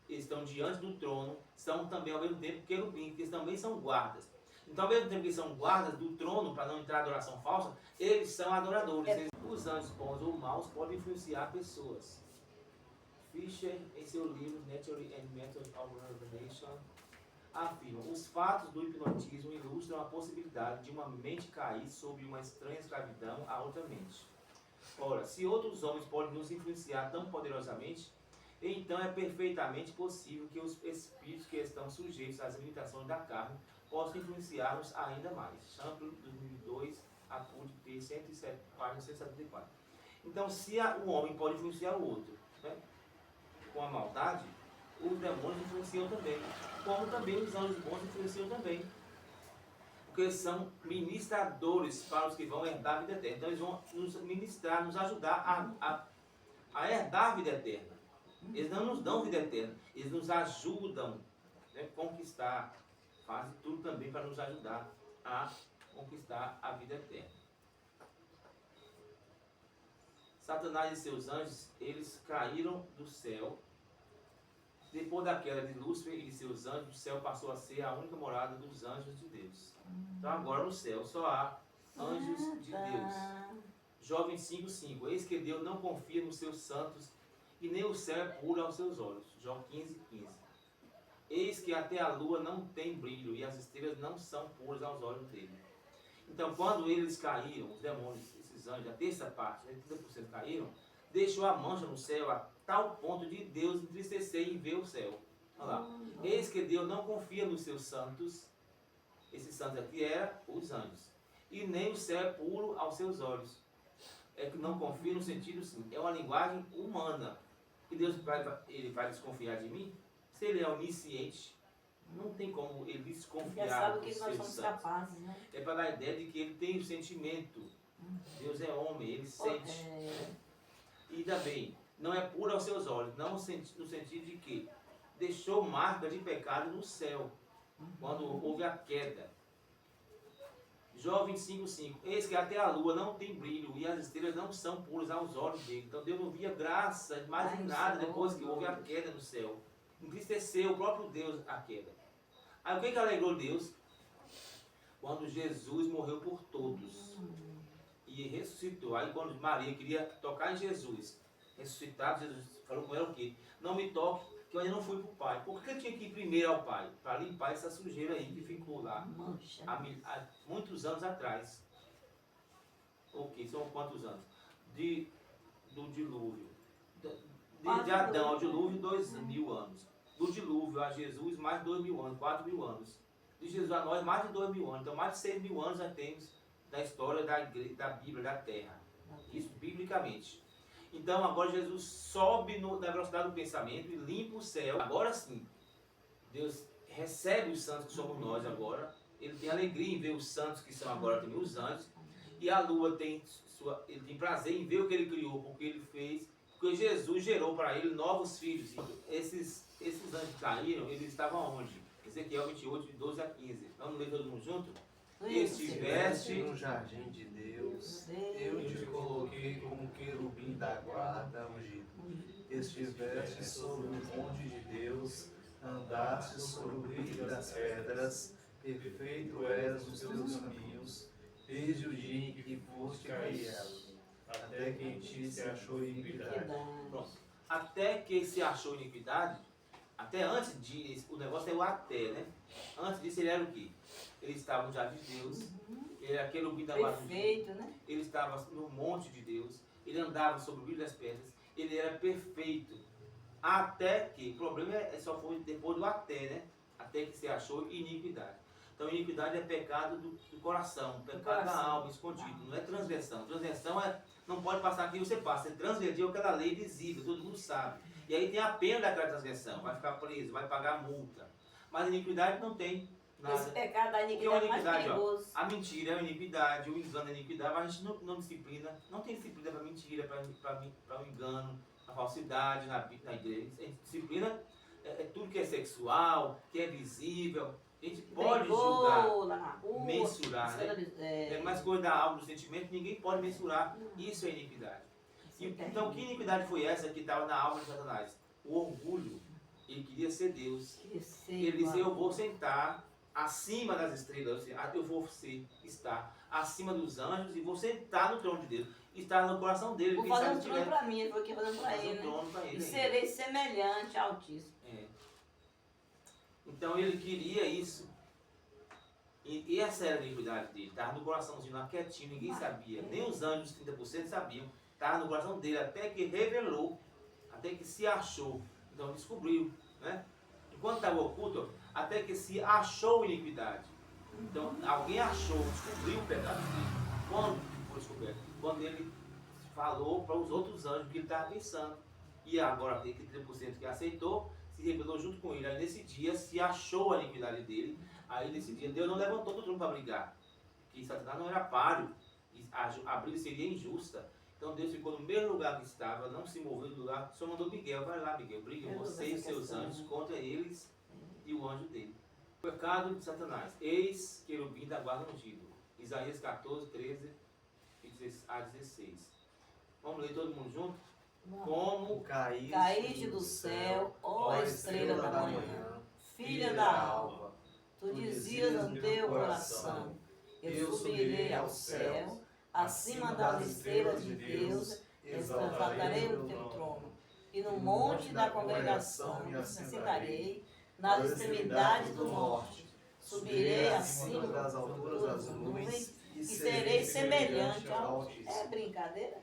eles estão diante do trono, são também ao mesmo tempo querubins, porque eles também são guardas. Então, ao mesmo tempo que eles são guardas do trono, para não entrar adoração falsa, eles são adoradores. Os anjos bons ou maus podem influenciar pessoas. Fisher, em seu livro Nature and Method of Revelation, afirma: os fatos do hipnotismo ilustram a possibilidade de uma mente cair sob uma estranha escravidão a outra mente. Ora, se outros homens podem nos influenciar tão poderosamente, então é perfeitamente possível que os espíritos que estão sujeitos às limitações da carne possam influenciar-nos ainda mais. Champlin, 2002, Apud P. 107, página 174. Então, se o homem pode influenciar o outro, né, com a maldade, os demônios influenciam também, como também os anjos bons influenciam também. Porque eles são ministradores para os que vão herdar a vida eterna. Então eles vão nos ministrar, nos ajudar a herdar a vida eterna. Eles não nos dão vida eterna, eles nos ajudam, né, a conquistar, fazem tudo também para nos ajudar a conquistar a vida eterna. Satanás e seus anjos, eles caíram do céu. Depois da queda de Lúcifer e de seus anjos, o céu passou a ser a única morada dos anjos de Deus. Então agora no céu só há anjos de Deus. Jovem 5:5. Eis que Deus não confia nos seus santos e nem o céu é puro aos seus olhos. Jó 15:15. Eis que até a lua não tem brilho e as estrelas não são puras aos olhos dele. Então quando eles caíram, os demônios, esses anjos, a terça parte, 30% caíram, deixou a mancha no céu a tal ponto de Deus entristecer e ver o céu. Olha lá. Eis que Deus não confia nos seus santos. Esses santos aqui eram os anjos. E nem o céu é puro aos seus olhos. É que não confia no sentido sim. É uma linguagem humana. E Deus ele vai desconfiar de mim? Se ele é onisciente, não tem como ele desconfiar Já sabe o dos que nós seus somos santos. capazes, né? É para dar a ideia de que ele tem o sentimento. Deus é homem, ele sente. E também, não é puro aos seus olhos, não no sentido de que deixou marca de pecado no céu, quando houve a queda. Jó 25:5. Eis que até a lua não tem brilho e as estrelas não são puras aos olhos dele. Então Deus não via graça mais em nada depois que houve a queda no céu. Entristeceu o próprio Deus a queda. Aí o que alegrou Deus? Quando Jesus morreu por todos e ressuscitou. Aí quando Maria queria tocar em Jesus, ressuscitado, Jesus falou com ela o quê? Não me toque, que eu ainda não fui para o Pai. Por que ele tinha que ir primeiro ao Pai? Para limpar essa sujeira aí que ficou lá há muitos anos atrás. Ok, são quantos anos? Do dilúvio. De Adão ao dilúvio, 2.000 anos. Do dilúvio a Jesus, mais de 2.000 anos, 4.000 anos. De Jesus a nós, mais de 2.000 anos. Então, mais de 6.000 anos já temos da história da Bíblia, da Terra. Isso biblicamente. Então, agora Jesus sobe na velocidade do pensamento e limpa o céu. Agora sim, Deus recebe os santos que somos nós agora. Ele tem alegria em ver os santos que são agora também os anjos. E a lua ele tem prazer em ver o que ele criou, porque ele fez. Porque Jesus gerou para ele novos filhos. Esses anjos que caíram, eles estavam onde? Ezequiel 28, de 12 a 15. Vamos ler todo mundo junto? Estiveste no jardim de Deus, eu te coloquei como querubim da guarda ungido. Estiveste sobre o monte de Deus, andaste sobre o brilho das pedras, perfeito eras os teus caminhos, desde o dia em que foste criado, até que em ti se achou iniquidade. Pronto. Até que se achou iniquidade, até antes disso, o negócio é o até, né? Antes disso ele era o quê? Ele estava no jardim de Deus, ele era querubim da guarda, Perfeito, né? ele estava no monte de Deus, ele andava sobre o brilho das pedras, ele era perfeito. Até que, o problema só foi depois do até, né? Até que se achou iniquidade. Então, iniquidade é pecado do coração, pecado da alma, escondido, não é transgressão. Transgressão não pode passar aqui você passa, você transgrediu aquela lei visível, todo mundo sabe. E aí tem a pena daquela transgressão, vai ficar preso, vai pagar multa. Mas iniquidade não tem nada. Esse pecado da O que é iniquidade é mais iniquidade? perigoso. A mentira é uma iniquidade, o engano é iniquidade, mas a gente não disciplina, não tem disciplina para mentira, para o engano, a falsidade na igreja. A gente disciplina tudo que é sexual, que é visível. A gente pode julgar, Brigou lá na rua. mensurar, né? É mais coisa da alma, do sentimento, ninguém pode mensurar. Isso é iniquidade. Então, que iniquidade foi essa que estava na alma de Satanás? O orgulho. Ele queria ser Deus. Ele disse, eu vou sentar acima das estrelas, eu vou estar acima dos anjos e vou sentar no trono de Deus. Estar no coração dele. Vou fazer um trono para mim, ele falou que ia fazer para ele, né? E serei semelhante ao Altíssimo. Então ele queria isso. E essa era a iniquidade dele. Estava no coraçãozinho lá quietinho, ninguém sabia. Nem os anjos, 30% sabiam. Estava no coração dele, até que revelou, até que se achou. Então descobriu, né? Enquanto estava oculto, até que se achou iniquidade. Então alguém achou, descobriu o pecado dele. Quando foi descoberto? Quando ele falou para os outros anjos o que ele estava pensando. E agora, aquele 30% que aceitou, se rebelou junto com ele. Aí nesse dia se achou a iniquidade dele. Aí nesse dia Deus não levantou do trono para brigar. Que Satanás não era páreo. A briga seria injusta. Então Deus ficou no mesmo lugar que estava, não se moveu do lugar, só mandou Miguel, vai lá Miguel, brigue você e seus anjos contra eles e o anjo dele. O pecado de Satanás, eis querubim da guarda ungido. Isaías 14, 13 a 16. Vamos ler todo mundo junto? Como caíste do céu, ó estrela da manhã, filha da alva, tu dizias no teu coração, eu subirei ao céu, acima das estrelas de Deus, exaltarei o teu trono, e no monte da congregação me sentarei, nas extremidades do norte, subirei acima das alturas das nuvens, e serei semelhante ao Altíssimo. É brincadeira?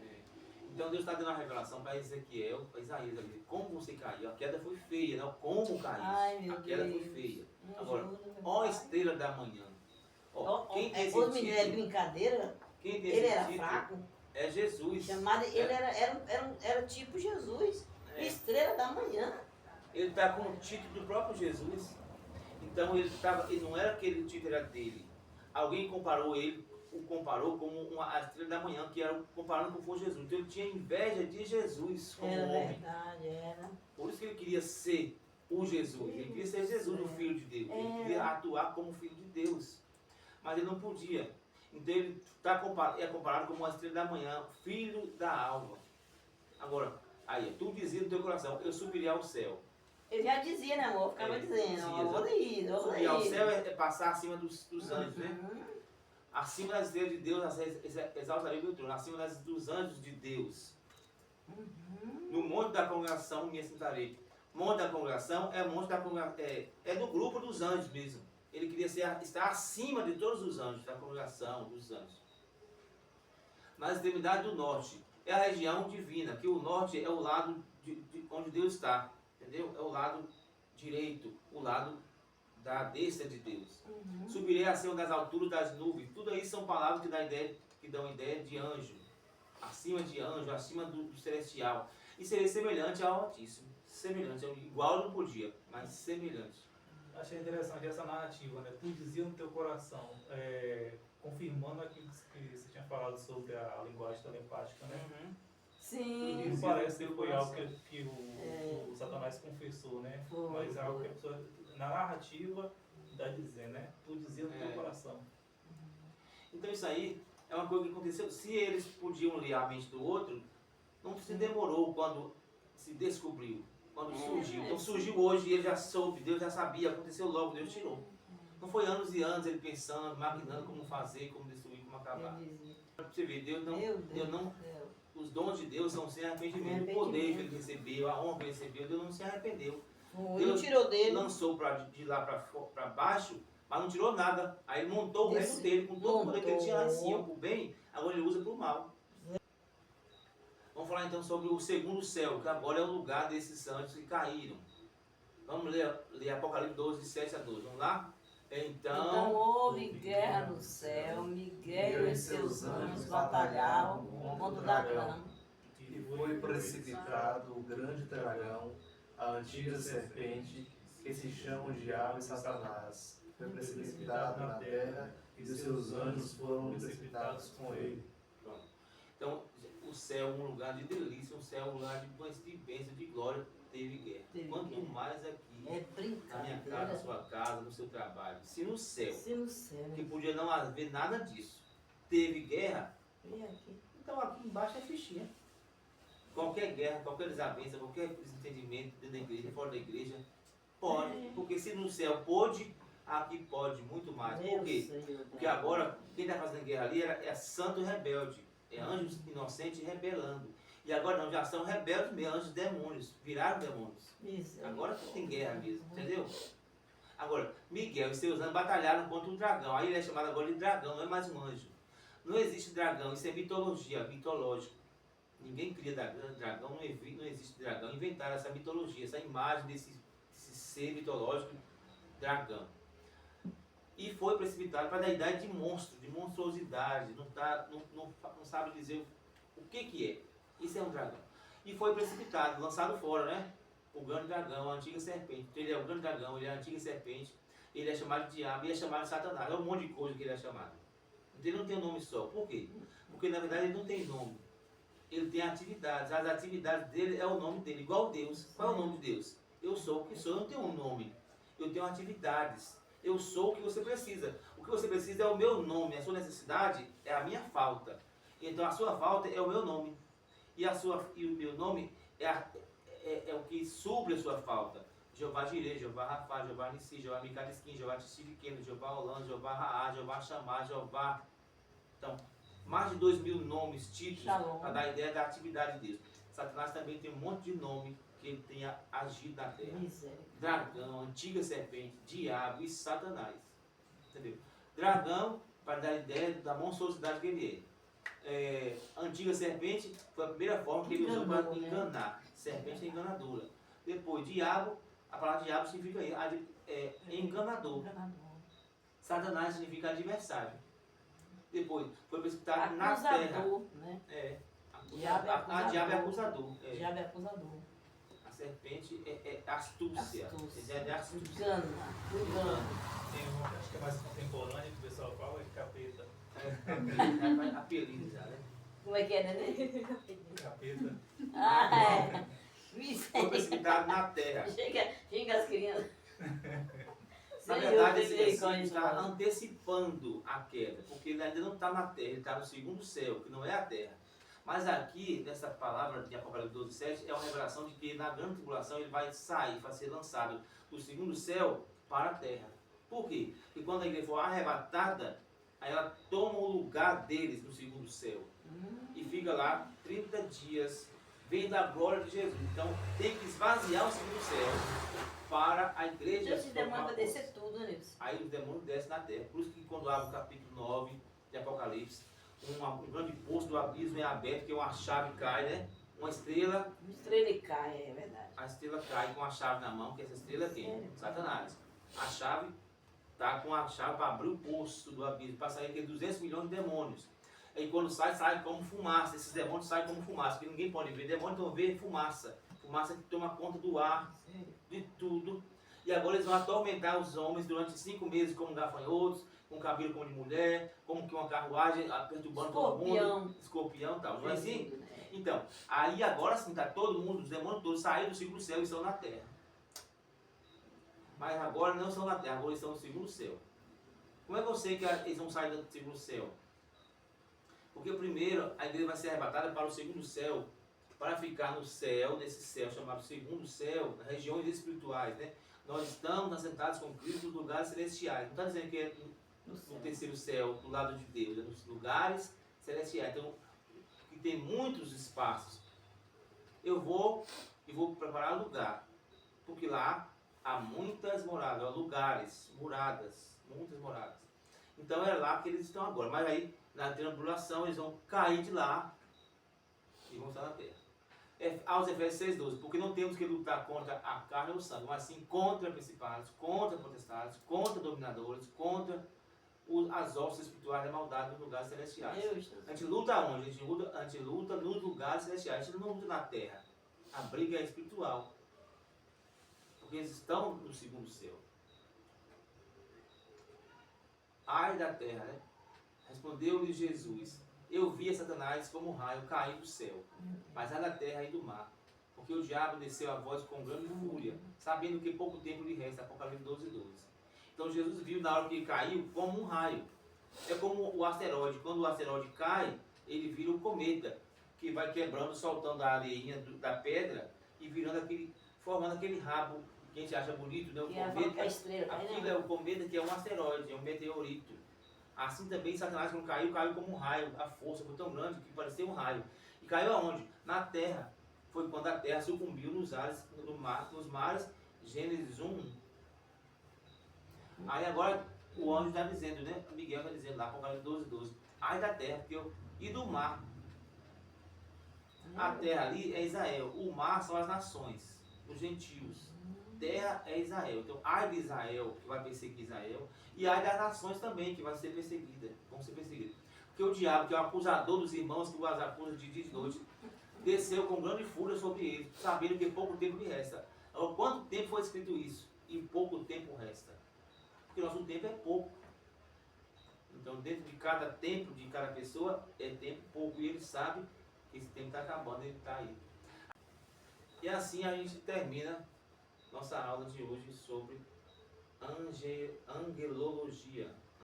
Então Deus está dando uma revelação para Ezequiel, para Isaías, como você caiu. A queda foi feia, não? Como caiu? A queda foi feia. Agora, ó estrela da manhã. Ó, quem tem esse título? É brincadeira? Quem tem ele esse era título fraco? É Jesus. Chamado, ele era tipo Jesus. Estrela da manhã. Ele está com o título do próprio Jesus. Então ele não era aquele título, era dele. Alguém comparou ele, o comparou como a estrela da manhã, que era comparando com Jesus. Então ele tinha inveja de Jesus como homem. Verdade, era. Por isso que ele queria ser o Jesus. Ele queria ser Jesus, o Filho de Deus. Ele queria atuar como Filho de Deus. Mas ele não podia. Então ele é comparado como uma estrela da manhã, filho da alva. Agora, aí, tu dizia no teu coração, eu subiria ao céu. Ele já dizia, né, amor? Ficava dizendo, subir ao céu é passar acima dos anjos, né? Acima das estrelas de Deus, exaltarei o meu trono. Acima dos anjos de Deus. No monte da congregação me assentarei. Monte da congregação é monte da congregação, é do grupo dos anjos mesmo. Ele queria estar acima de todos os anjos, da congregação dos anjos. Na extremidade do norte, é a região divina, que o norte é o lado de onde Deus está. Entendeu? É o lado direito, o lado da destra de Deus. Subirei acima das alturas das nuvens. Tudo isso são palavras que dão ideia de anjo. Acima de anjo, acima do celestial. E serei semelhante ao Altíssimo. Semelhante, igual não podia, mas semelhante. Achei interessante essa narrativa, né? Tu dizia no teu coração, confirmando aquilo que você tinha falado sobre a linguagem telepática, né? Sim. E parece que foi algo que o Satanás confessou, né? Mas é algo que a pessoa, na narrativa, dá a dizer, né? Tu dizia no teu coração. Então isso aí é uma coisa que aconteceu. Se eles podiam ler a mente do outro, não se demorou quando se descobriu. Quando surgiu. Então surgiu hoje e ele já soube, Deus já sabia, aconteceu logo, Deus tirou. Não foi anos e anos ele pensando, maquinando como fazer, como destruir, como acabar. Pra você ver, Deus não, os dons de Deus são sem arrependimento. O poder que ele recebeu, a honra que ele recebeu, Deus não se arrependeu. Deus tirou dele. Lançou de lá para baixo, mas não tirou nada. Aí ele montou o reino dele, com todo o poder que ele tinha lá em cima, por bem, agora ele usa para o mal. Vamos falar então sobre o segundo céu, que agora é o lugar desses santos que caíram. Vamos ler Apocalipse 12, 7 a 12. Vamos lá? Então houve guerra no céu, Miguel e seus anjos batalhavam contra o dragão. E foi precipitado o grande dragão, a antiga serpente, que se chama o diabo e Satanás. Foi precipitado na terra e os seus anjos foram precipitados com ele. Então, o céu um lugar de delícia, um céu um lugar de bênção, de glória, teve guerra. Quanto guerra. mais aqui, É na minha casa, na brincadeira. sua casa, no seu trabalho. Se no céu, Se no céu. que podia não haver nada disso, teve guerra, E aqui? então aqui embaixo é fichinha. Qualquer guerra, qualquer desavença, qualquer desentendimento dentro da igreja, fora da igreja, pode. Porque se no céu pôde, aqui pode muito mais. Por quê? Senhor, Porque agora, quem está fazendo guerra ali é santo rebelde. É anjos inocentes rebelando. E agora não, já são rebeldes mesmo, anjos demônios. Viraram demônios. Agora que tem guerra mesmo, entendeu? Agora, Miguel e seus anjos batalharam contra o dragão. Aí ele é chamado agora de dragão, não é mais um anjo. Não existe dragão, isso é mitologia, mitológico. Ninguém cria dragão, não existe dragão. Inventaram essa mitologia, essa imagem desse ser mitológico, dragão. E foi precipitado para a idade de monstro, de monstruosidade. Não sabe dizer o que é. Isso é um dragão. E foi precipitado, lançado fora, né? O grande dragão, a antiga serpente. Então, ele é o grande dragão, ele é a antiga serpente. Ele é chamado de diabo e é chamado de Satanás. É um monte de coisa que ele é chamado. Então, ele não tem um nome só. Por quê? Porque na verdade ele não tem nome. Ele tem atividades. As atividades dele é o nome dele, igual Deus. Qual é o nome de Deus? Eu sou o que sou, eu não tenho um nome. Eu tenho atividades. Eu sou o que você precisa. O que você precisa é o meu nome. A sua necessidade é a minha falta. Então a sua falta é o meu nome. E o meu nome é o que supre a sua falta. Jeová Jireh, Jeová Rafá, Jeová Nissi, Jeová Micarisquim, Jeová Tishiriqueno, Jeová Holanda, Jeová Raá, Jeová Chamar, Jeová. Então, mais de 2.000 nomes, títulos, para dar ideia da atividade de Deus. Satanás também tem um monte de nome que ele tenha agido na terra. Dragão, antiga serpente, diabo e Satanás. Entendeu? Dragão, para dar ideia da monstruosidade que ele é. Antiga serpente foi a primeira forma que ele usou para enganar. Serpente é enganadora. Depois, diabo, a palavra diabo significa enganador. Satanás significa adversário. Depois, foi precipitado na terra. Né? Diabo é acusador. Diabo é acusador. A serpente é astúcia. É astúcia. Engana. Tem um, acho que é mais contemporâneo, que o pessoal fala, de capeta. Apelido já, né? Como é que é, Nenê? Capeta. Foi precipitado na terra. Chega as crianças. Na verdade, esse versículo está antecipando a queda, porque ele ainda não está na terra, ele está no segundo céu, que não é a terra. Mas aqui, nessa palavra de Apocalipse 12:7, é uma revelação de que na grande tribulação ele vai sair, vai ser lançado do segundo céu para a terra. Por quê? Porque quando a igreja for arrebatada, aí ela toma o lugar deles no segundo céu. E fica lá 30 dias, vendo a glória de Jesus. Então tem que esvaziar o segundo céu para a igreja. Esse demônio vai descer tudo, né? Aí os demônios descem na terra. Por isso que quando abre o capítulo 9 de Apocalipse, um grande poço do abismo é aberto, que uma chave cai, né? Uma estrela. Uma estrela cai, é verdade. A estrela cai com a chave na mão, que essa estrela é quem? Satanás. A chave está com a chave para abrir o poço do abismo, para sair aqueles 200 milhões de demônios. E quando sai como fumaça. Esses demônios saem como fumaça, porque ninguém pode ver. Demônios estão vendo fumaça. Fumaça que toma conta do ar, de tudo. E agora eles vão atormentar os homens durante 5 meses como gafanhotos, com cabelo como de mulher, como que uma carruagem perturbando todo mundo. Escorpião e tal. Não é assim? Então, aí agora sim está todo mundo, os demônios todos saíram do segundo céu e estão na terra. Mas agora não estão na terra, agora estão no segundo céu. Como é que eu sei que eles vão sair do segundo céu? Porque primeiro a igreja vai ser arrebatada para o segundo céu, para ficar no céu, nesse céu chamado segundo céu, nas regiões espirituais, né? Nós estamos assentados com Cristo nos lugares celestiais. Não está dizendo que é no terceiro céu, do lado de Deus, é nos lugares celestiais. Então, que tem muitos espaços. Eu vou preparar lugar, porque lá há muitas moradas, lugares, moradas, muitas moradas. Então é lá que eles estão agora. Mas aí, na tribulação, eles vão cair de lá e vão estar na terra. Aos Efésios 6:12, porque não temos que lutar contra a carne ou o sangue, mas sim contra principados, contra potestades, contra dominadores, contra as hostes espirituais da maldade nos lugares celestiais. A gente luta onde? A gente luta nos lugares celestiais, a gente não luta na terra. A briga é espiritual. Porque eles estão no segundo céu. Ai da terra, né? Respondeu-lhe Jesus: eu via Satanás como um raio cair do céu, mas a da terra e do mar. Porque o diabo desceu a voz com grande fúria, sabendo que pouco tempo lhe resta. Apocalipse 12:12. Então Jesus viu na hora que ele caiu como um raio. É como o asteroide. Quando o asteroide cai, ele vira um cometa, que vai quebrando, soltando a areinha da pedra e virando formando aquele rabo que a gente acha bonito, né? O cometa, aquilo é o cometa, que é um asteroide, é um meteorito. Assim também Satanás, quando caiu como um raio. A força foi tão grande que parecia um raio. E caiu aonde? Na terra. Foi quando a terra sucumbiu nos mares, Gênesis 1. Aí agora o anjo está dizendo, né? Miguel está dizendo lá, Apocalipse 12:12. Ai da terra, e do mar. A terra ali é Israel. O mar são as nações, os gentios. Terra é Israel. Então, ai de Israel, que vai perseguir Israel. E ai das nações também, que vão ser perseguidas. Porque o diabo, que é o acusador dos irmãos, que os acusa de dia e de noite, desceu com grande fúria sobre eles, sabendo que pouco tempo lhe resta. Então, quanto tempo foi escrito isso? E pouco tempo resta. Porque nosso tempo é pouco. Então, dentro de cada tempo, de cada pessoa, é tempo pouco. E ele sabe que esse tempo está acabando, ele está aí. E assim a gente termina nossa aula de hoje sobre angelologia.